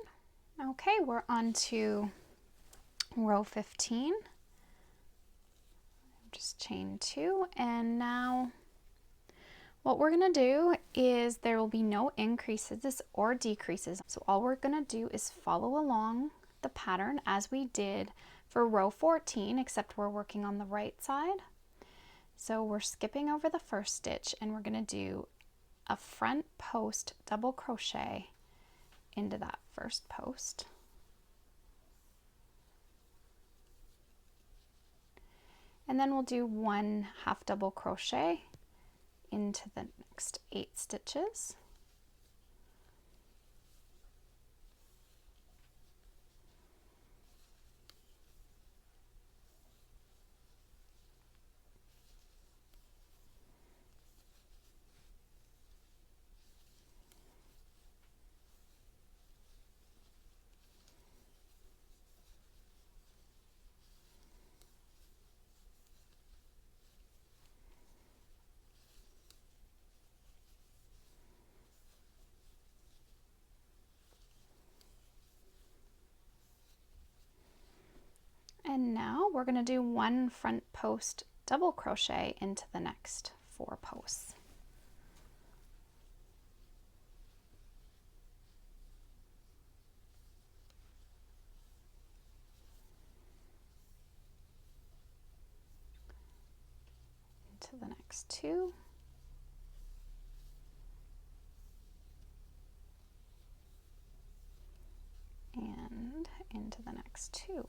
Okay, we're on to row 15. Just chain 2, and now what we're going to do is there will be no increases or decreases. So all we're going to do is follow along the pattern as we did for row 14, except we're working on the right side. So we're skipping over the first stitch and we're going to do a front post double crochet into that first post. And then we'll do 1 half double crochet into the next 8 stitches. And now we're going to do 1 front post double crochet into the next 4 posts. Into the next 2. And into the next 2.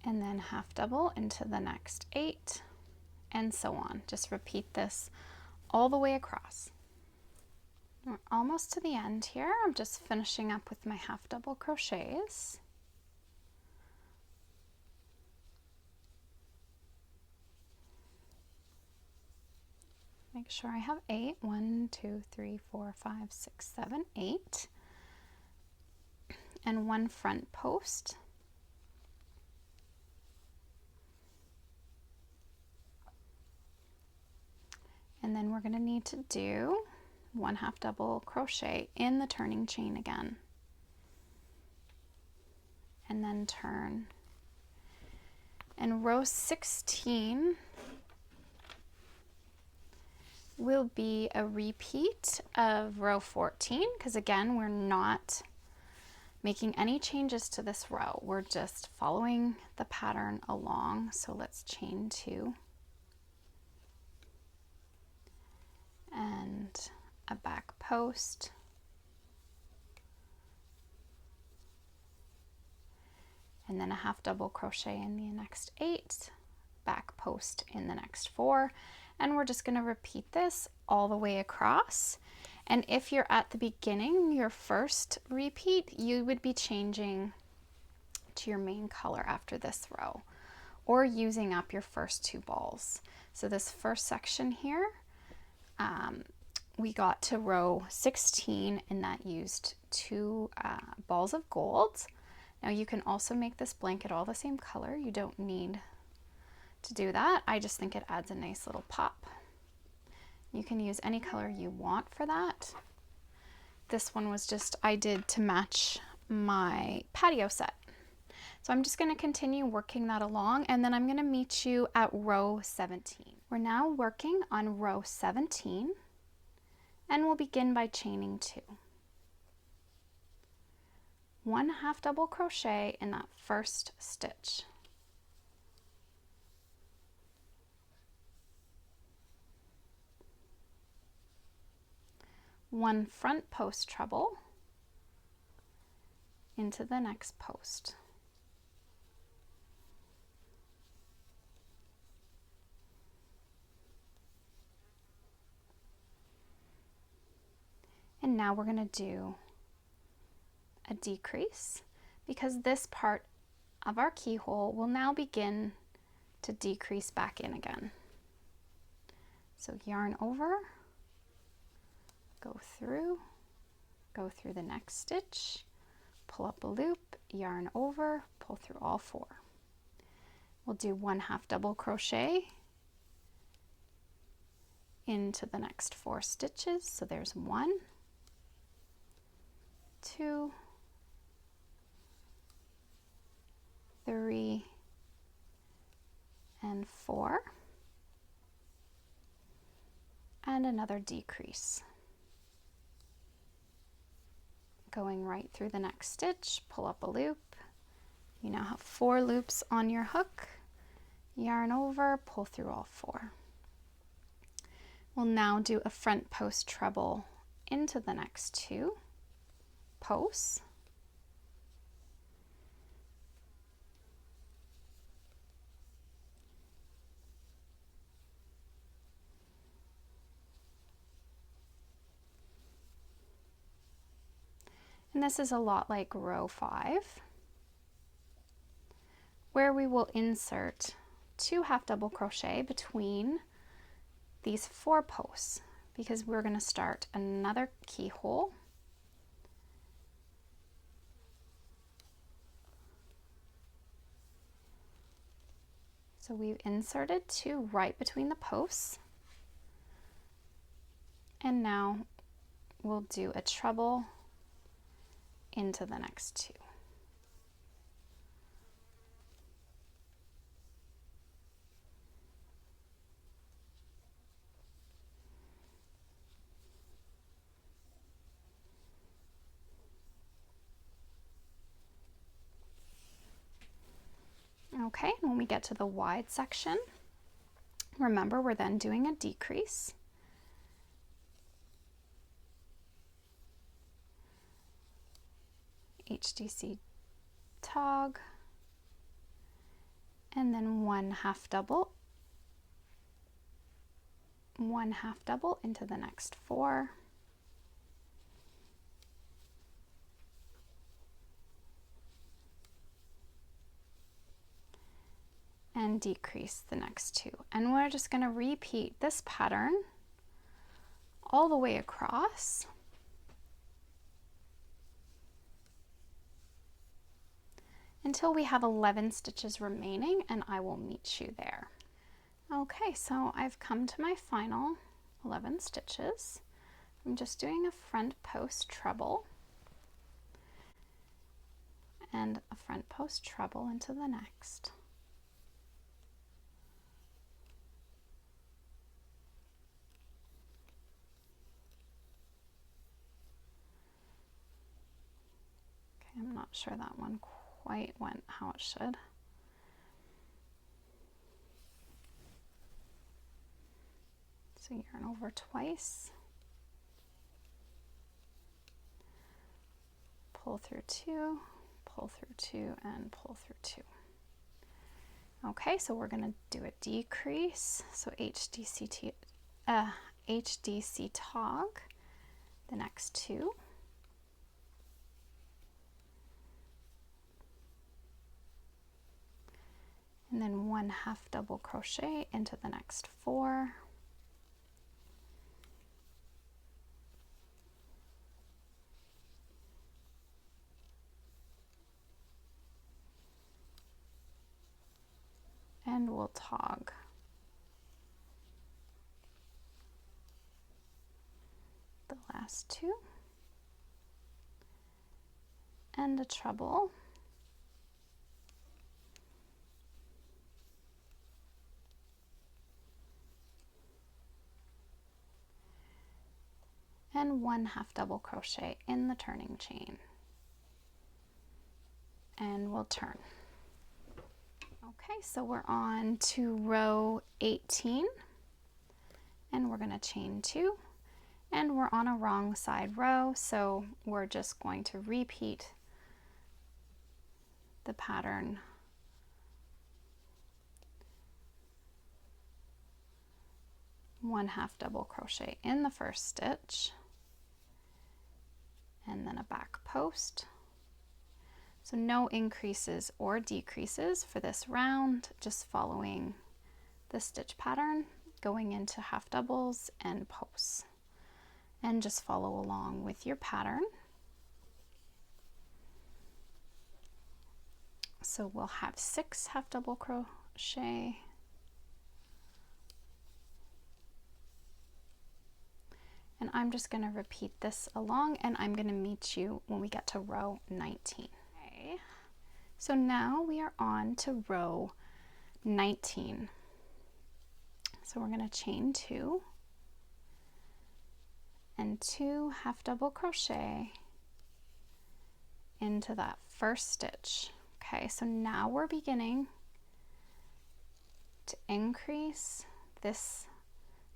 And then half double into the next 8, and so on. Just repeat this all the way across. We're almost to the end here. I'm just finishing up with my half double crochets. Make sure I have 8. 1, 2, 3, 4, 5, 6, 7, 8. And 1 front post. And then we're going to need to do 1 half double crochet in the turning chain again. And then turn. And row 16 will be a repeat of row 14, because again, we're not making any changes to this row. We're just following the pattern along. So let's chain 2. And a back post, and then a half double crochet in the next 8, back post in the next 4, and we're just going to repeat this all the way across. And if you're at the beginning, your first repeat, you would be changing to your main color after this row, or using up your first 2 balls. So this first section here, we got to row 16 and that used 2 balls of gold. Now you can also make this blanket all the same color. You don't need to do that. I just think it adds a nice little pop. You can use any color you want for that. This one was just, I did to match my patio set. So I'm just going to continue working that along, and then I'm going to meet you at row 17. We're now working on row 17, and we'll begin by chaining 2. 1 half double crochet in that first stitch. One front post treble into the next post. And now we're going to do a decrease, because this part of our keyhole will now begin to decrease back in again. So yarn over, go through the next stitch, pull up a loop, yarn over, pull through all 4. We'll do 1 half double crochet into the next 4 stitches. So there's 1, 2, 3, and 4, and another decrease. Going right through the next stitch, pull up a loop. You now have 4 loops on your hook, yarn over, pull through all 4. We'll now do a front post treble into the next 2 posts. And this is a lot like row 5, where we will insert 2 half double crochet between these 4 posts, because we're going to start another keyhole. So we've inserted 2 right between the posts. And now we'll do a treble into the next 2. Okay, when we get to the wide section, remember we're then doing a decrease. HDC tog, and then 1 half double, 1 half double into the next 4. And decrease the next 2. And we're just going to repeat this pattern all the way across. Until we have 11 stitches remaining, and I will meet you there. Okay, so I've come to my final 11 stitches. I'm just doing a front post treble and a front post treble into the next. Okay, I'm not sure that one quite went how it should. So yarn over twice, pull through 2, pull through 2, and pull through 2. Okay, so we're going to do a decrease. So HDC tog, the next 2. And then 1 half double crochet into the next 4. And we'll tog. The last 2. And a treble. And 1 half double crochet in the turning chain. And we'll turn. Okay, so we're on to row 18, and we're going to chain 2, and we're on a wrong side row, so we're just going to repeat the pattern one half double crochet in the first stitch, and then a back post. So no increases or decreases for this round, just following the stitch pattern, going into half doubles and posts. And just follow along with your pattern. So we'll have 6 half double crochet, and I'm just going to repeat this along, and I'm going to meet you when we get to row 19. Okay. So now we are on to row 19. So we're going to chain 2 and 2 half double crochet into that first stitch. Okay, so now we're beginning to increase this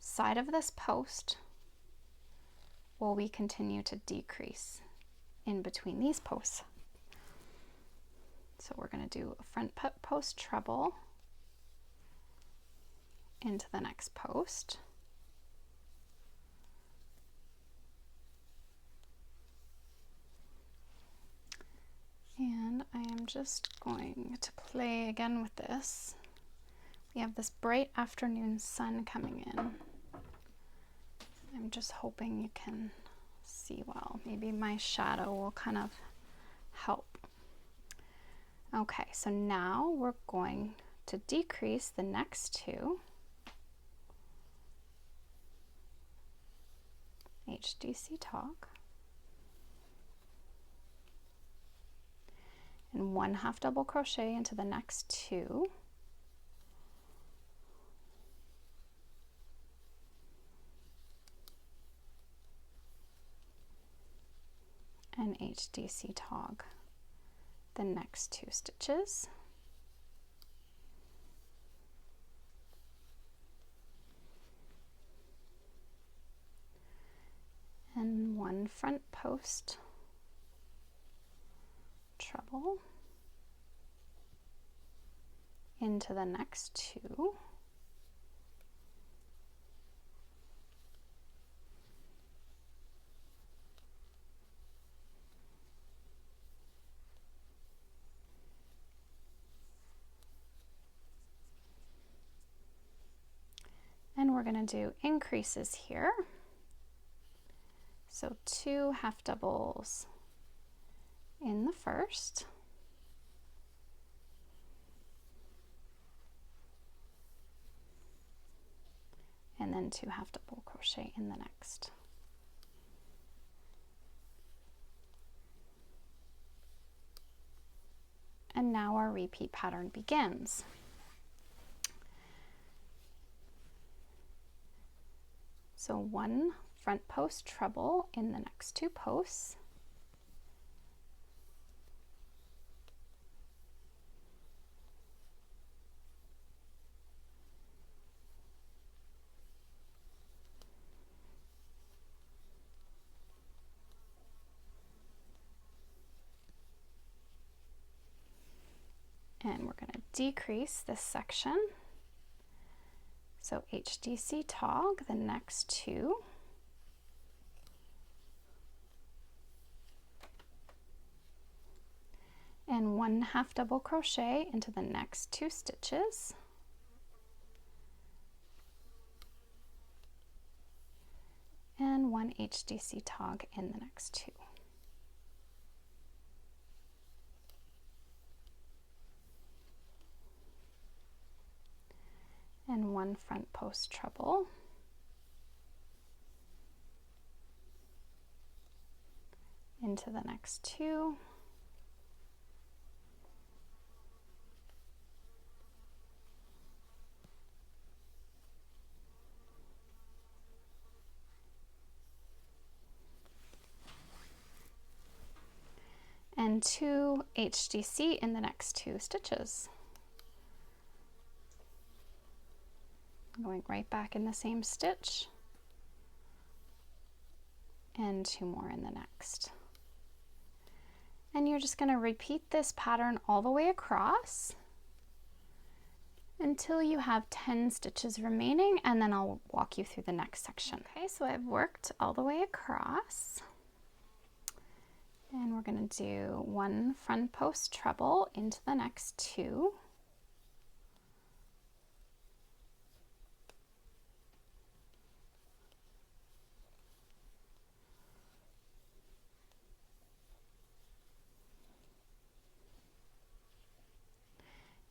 side of this post while we continue to decrease in between these posts. So we're going to do a front post treble into the next post. And I am just going to play again with this. We have this bright afternoon sun coming in. I'm just hoping you can see well. Maybe my shadow will kind of help. Okay, so now we're going to decrease the next two, HDC tog, and 1 half double crochet into the next two, and HDC tog the next two stitches. And 1 front post treble into the next two, and we're going to do increases here. So 2 half doubles in the first, and then 2 half double crochet in the next. And now our repeat pattern begins. So 1 front post treble in the next two posts, and we're going to decrease this section. So HDC tog the next two, and 1 half double crochet into the next two stitches, and 1 HDC tog in the next two. And 1 front post treble, into the next two, and 2 HDC in the next two stitches. Going right back in the same stitch, and 2 more in the next. And you're just going to repeat this pattern all the way across until you have 10 stitches remaining, and then I'll walk you through the next section. Okay, so I've worked all the way across, and we're going to do 1 front post treble into the next two,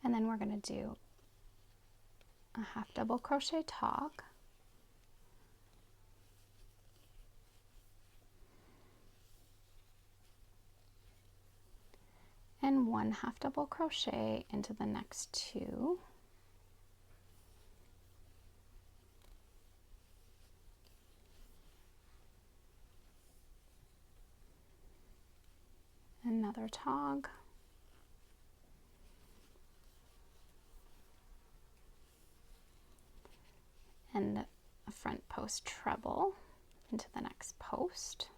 and then we're going to do a half double crochet tog, and 1 half double crochet into the next two, another tog, and a front post treble into the next post,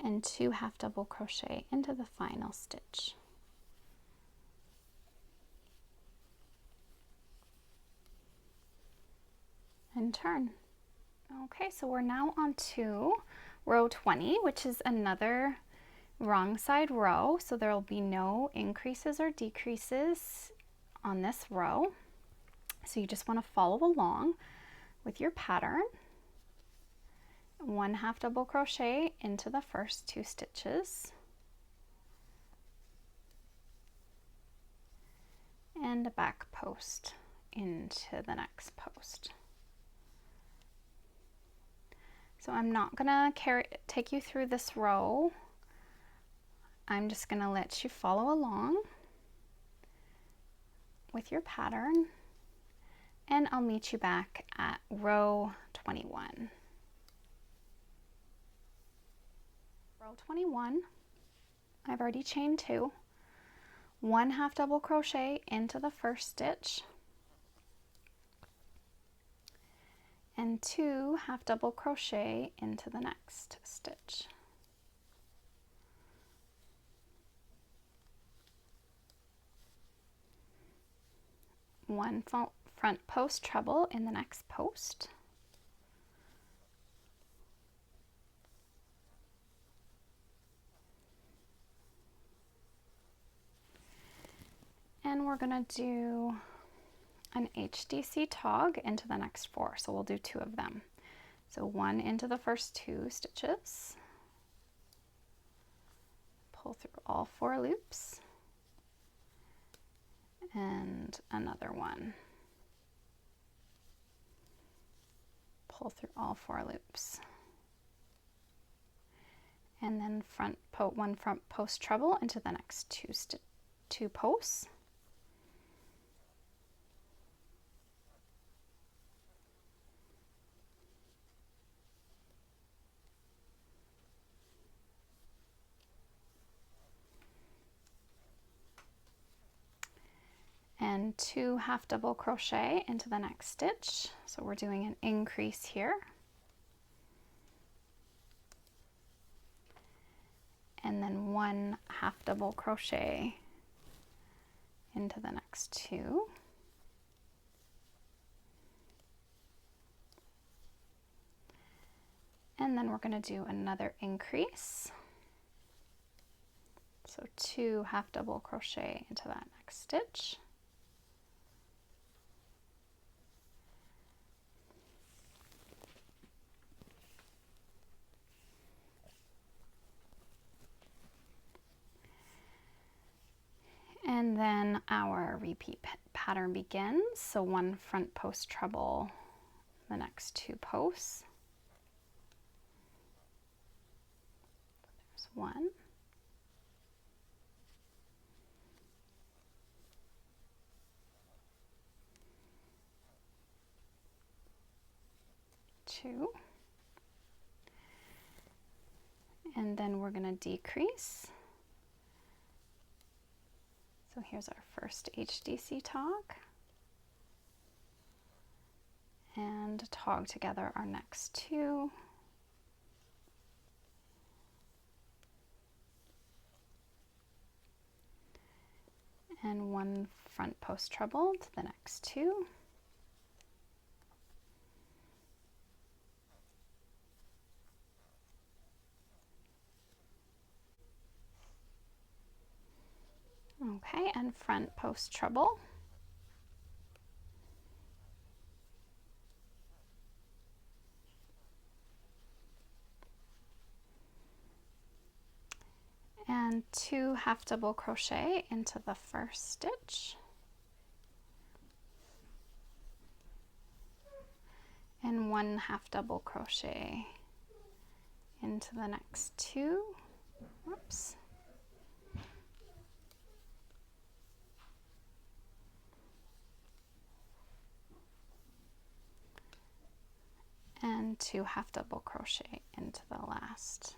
and 2 half double crochet into the final stitch. And turn. Okay, so we're now on to row 20, which is another wrong side row. So there will be no increases or decreases on this row. So you just want to follow along with your pattern. 1 half double crochet into the first 2 stitches, and a back post into the next post. So I'm not gonna take you through this row. I'm just gonna let you follow along with your pattern, and I'll meet you back at row 21. Row 21, I've already chained 2, 1 half double crochet into the first stitch, and 2 half double crochet into the next stitch. One front post treble in the next post, and we're going to do an HDC tog into the next 4, so we'll do 2 of them. So 1 into the first 2 stitches, pull through all 4 loops, and another one, pull through all 4 loops, and then one front post treble into the next 2 posts, and 2 half double crochet into the next stitch. So we're doing an increase here, and then 1 half double crochet into the next 2, and then we're going to do another increase, so 2 half double crochet into that next stitch, and then our repeat pattern begins. So 1 front post treble the next 2 posts. There's 1. Two, and then we're going to decrease. So here's our first HDC tog, and tog together our next 2, and 1 front post treble to the next 2, okay, and front post treble, and 2 half double crochet into the first stitch, and 1 half double crochet into the next 2. Whoops. And 2 half double crochet into the last.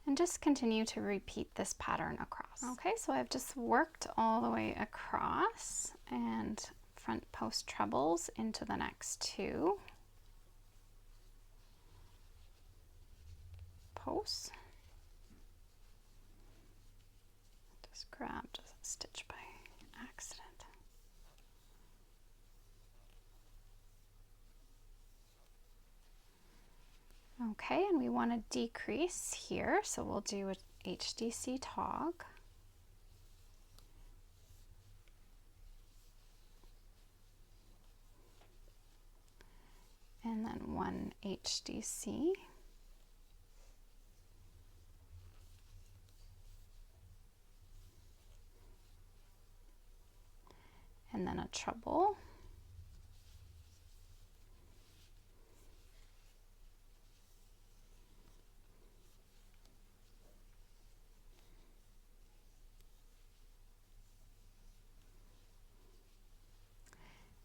And just continue to repeat this pattern across. Okay, so I've just worked all the way across, and front post trebles into the next 2 posts. Just grabbed a stitch by accident. Okay, and we want to decrease here, so we'll do an HDC tog. And then 1 HDC. And then a treble.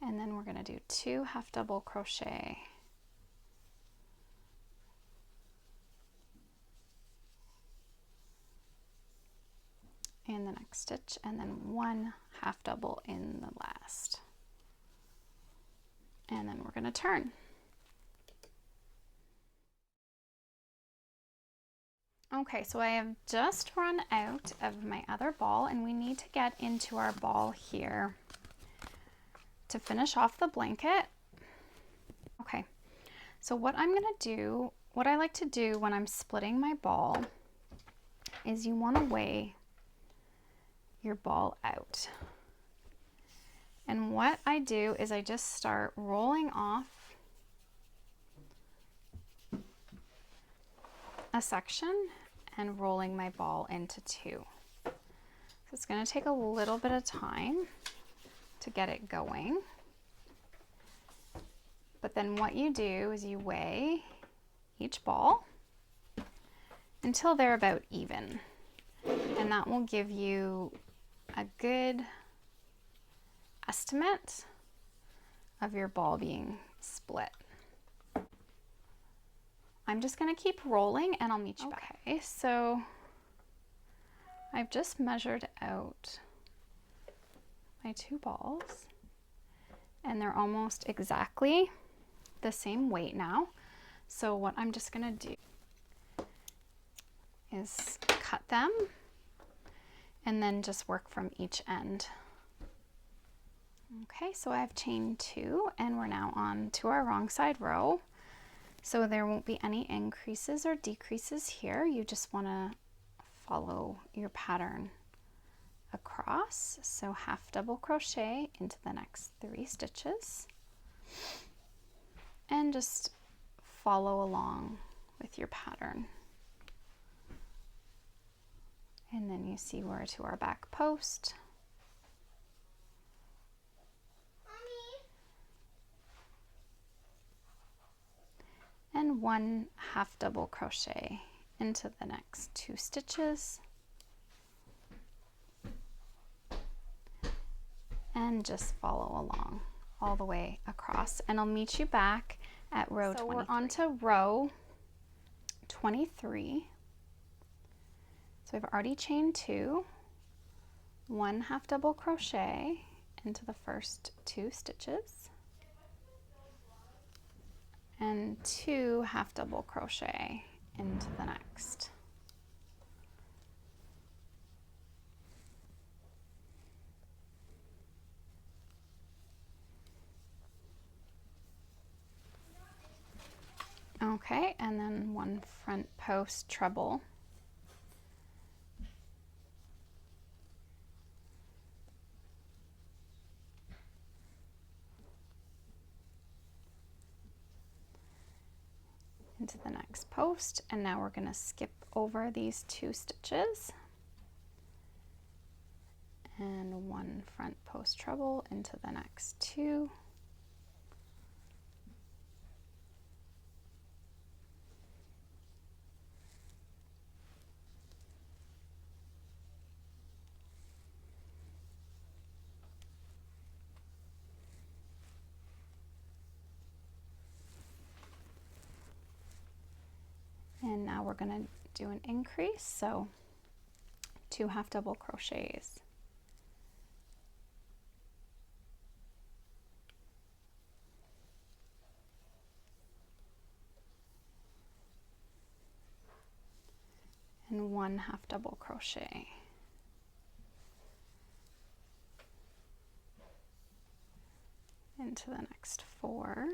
And then we're going to do 2 half double crochet. In the next stitch, and then 1 half double in the last. And then we're going to turn. Okay, so I have just run out of my other ball, and we need to get into our ball here to finish off the blanket. Okay, so what I'm going to do, what I like to do when I'm splitting my ball is you want to weigh your ball out. And what I do is I just start rolling off a section and rolling my ball into 2. So it's going to take a little bit of time to get it going. But then what you do is you weigh each ball until they're about even. And that will give you a good estimate of your ball being split. I'm just going to keep rolling and I'll meet you back. Okay, so I've just measured out my 2 balls and they're almost exactly the same weight now. So what I'm just going to do is cut them and then just work from each end. Okay, so I've chained 2 and we're now on to our wrong side row. So there won't be any increases or decreases here. You just want to follow your pattern across. So half double crochet into the next 3 stitches and just follow along with your pattern. And then you see we're to our back post. And 1 half double crochet into the next 2 stitches. And just follow along all the way across. And I'll meet you back at row 23. So we're on to row 23. So I've already chained 2, 1 half double crochet into the first 2 stitches, and 2 half double crochet into the next. Okay, and then 1 front post treble. Into the next post, and now we're going to skip over these 2 stitches and 1 front post treble into the next 2. And now we're going to do an increase, so 2 half double crochets. And 1 half double crochet. Into the next 4.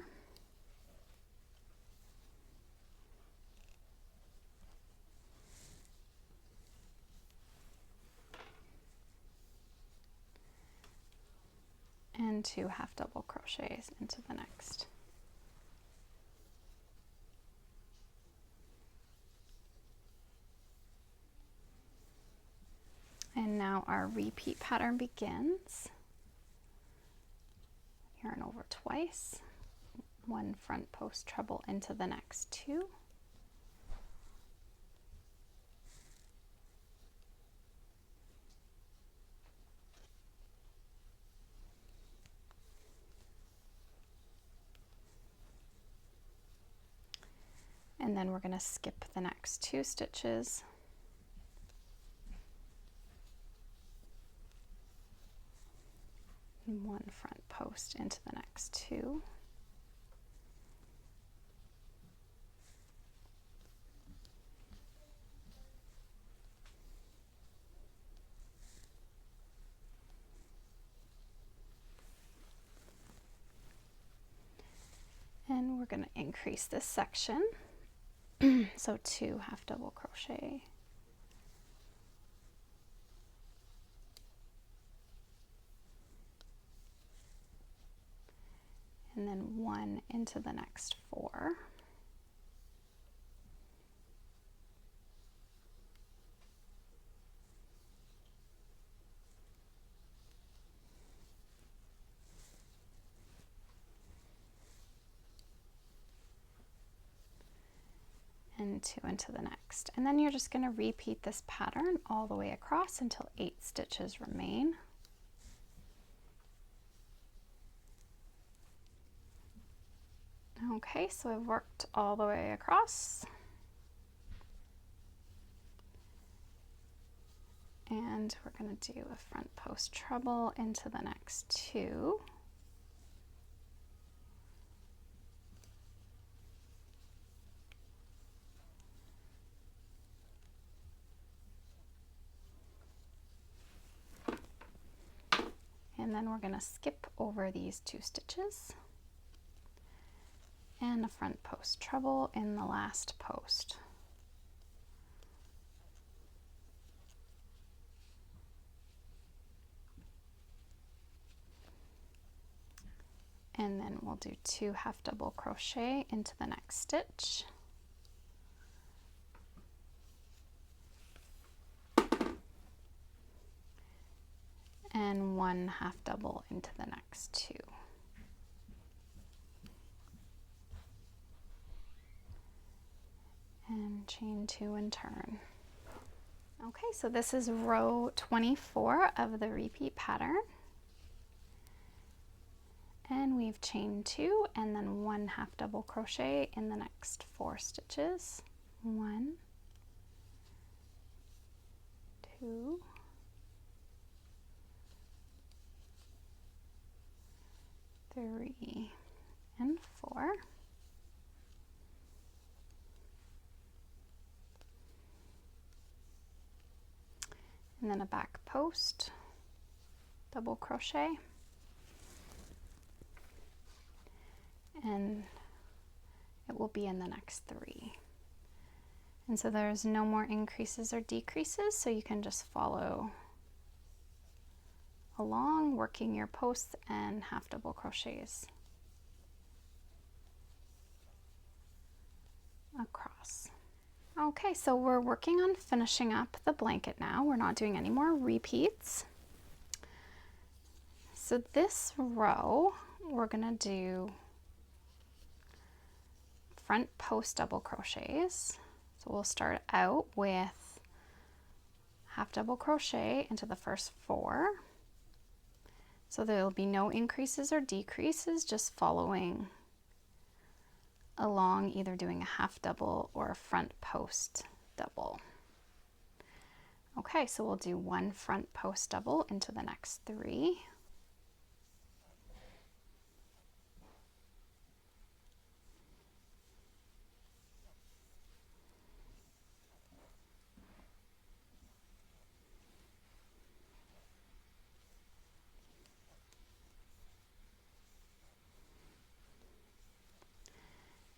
And 2 half double crochets into the next. now our repeat pattern begins. Yarn over twice, one front post treble into the next two. And then we're going to skip the next 2 stitches. And one front post into the next 2. And we're going to increase this section. So 2 half double crochet, and then 1 into the next 4. And 2 into the next. And then you're just going to repeat this pattern all the way across until 8 stitches remain. Okay, so I've worked all the way across. And we're going to do a front post treble into the next 2. And then we're going to skip over these 2 stitches and a front post treble in the last post. And then we'll do 2 half double crochet into the next stitch. And 1 half double into the next 2. And chain 2 and turn. Okay, so this is row 24 of the repeat pattern. And we've chained 2 and then 1 half double crochet in the next 4 stitches. 1, 2, 3, and 4. And then a back post, double crochet, and it will be in the next 3. And so there's no more increases or decreases, so you can just follow along, working your posts and half double crochets across. Okay, so we're working on finishing up the blanket now. We're not doing any more repeats. So this row, we're gonna do front post double crochets. So we'll start out with half double crochet into the first 4. So there'll be no increases or decreases, just following along, either doing a half double or a front post double. Okay, so we'll do 1 front post double into the next 3.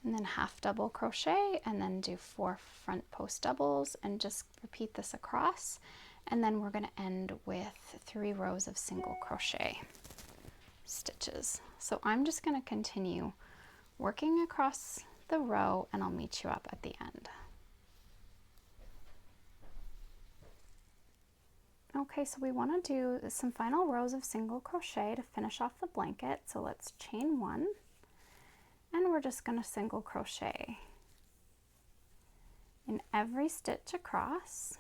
And then half double crochet, and then do 4 front post doubles, and just repeat this across. And then we're going to end with 3 rows of single crochet stitches. So I'm just going to continue working across the row, and I'll meet you up at the end. Okay, so we want to do some final rows of single crochet to finish off the blanket. So let's chain 1, and we're just going to single crochet in every stitch across.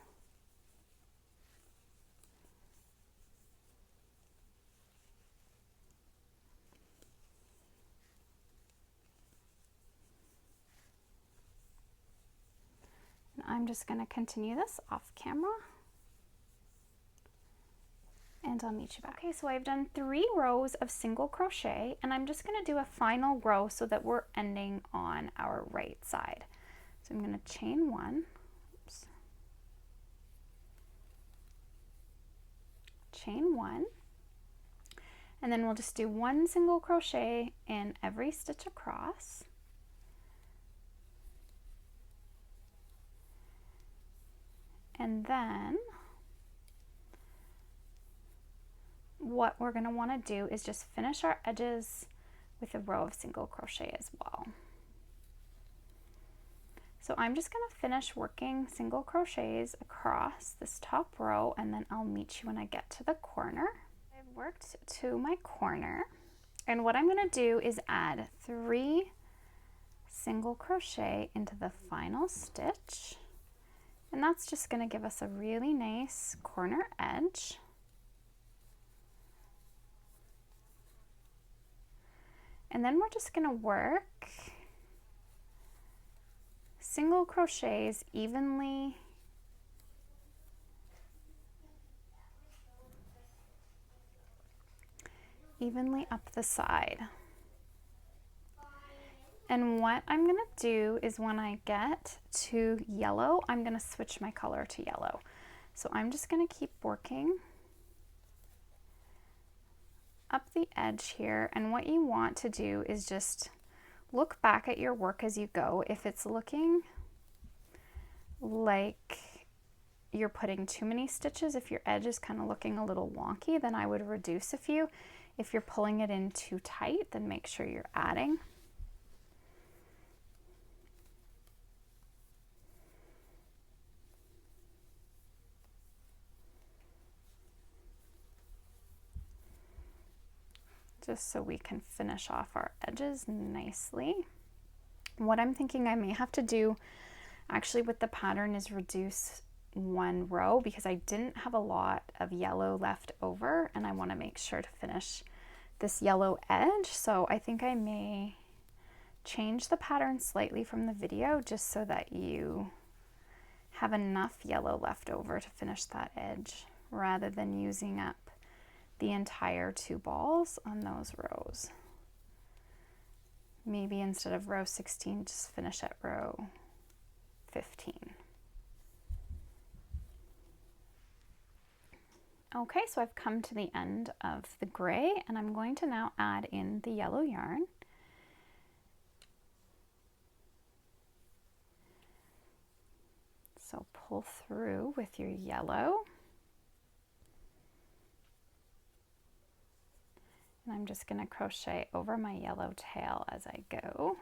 And I'm just going to continue this off camera, and I'll meet you back. Okay, so I've done 3 rows of single crochet, and I'm just going to do a final row so that we're ending on our right side. So I'm going to chain 1, oops, chain 1, and then we'll just do 1 single crochet in every stitch across. And then what we're going to want to do is just finish our edges with a row of single crochet as well. So I'm just going to finish working single crochets across this top row, and then I'll meet you when I get to the corner. I've worked to my corner, and what I'm going to do is add 3 single crochet into the final stitch, and that's just going to give us a really nice corner edge. And then we're just going to work single crochets evenly up the side. And what I'm going to do is when I get to yellow, I'm going to switch my color to yellow. So I'm just going to keep working up the edge here, and what you want to do is just look back at your work as you go. If it's looking like you're putting too many stitches, if your edge is kind of looking a little wonky, then I would reduce a few. If you're pulling it in too tight, then make sure you're adding. Just so we can finish off our edges nicely. What I'm thinking I may have to do actually with the pattern is reduce 1 row, because I didn't have a lot of yellow left over, and I want to make sure to finish this yellow edge. So I think I may change the pattern slightly from the video just so that you have enough yellow left over to finish that edge, rather than using up the entire 2 balls on those rows. Maybe instead of row 16, just finish at row 15. Okay, so I've come to the end of the gray, and I'm going to now add in the yellow yarn. So pull through with your yellow. And I'm just going to crochet over my yellow tail as I go.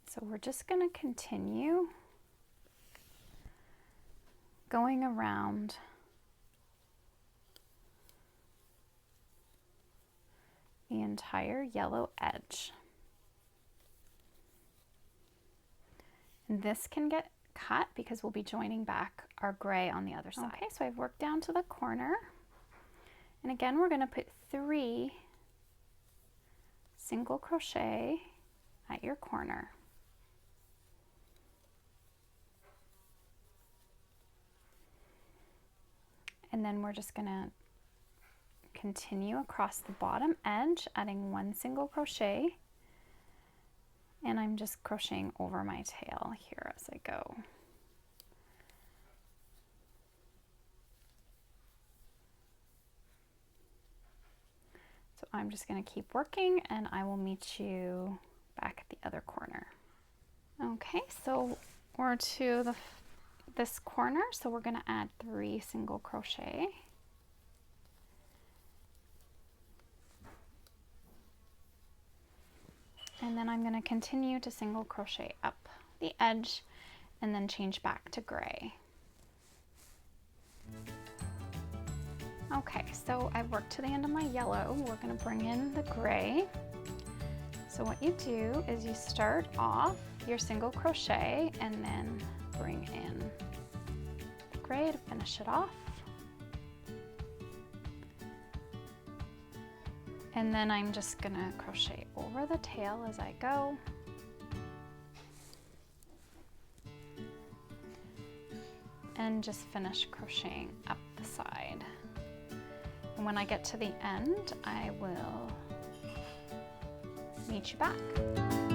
So we're just going to continue going around the entire yellow edge. And this can get cut because we'll be joining back our gray on the other side. Okay, so I've worked down to the corner, and again we're going to put 3 single crochet at your corner. And then we're just going to continue across the bottom edge, adding 1 single crochet, and I'm just crocheting over my tail here as I go. So I'm just going to keep working, and I will meet you back at the other corner. Okay, so we're to this corner, so we're going to add 3 single crochet. And then I'm going to continue to single crochet up the edge and then change back to gray. Okay, so I've worked to the end of my yellow. We're going to bring in the gray. So what you do is you start off your single crochet and then bring in the gray to finish it off. And then I'm just going to crochet over the tail as I go. And just finish crocheting up the side. And when I get to the end, I will meet you back.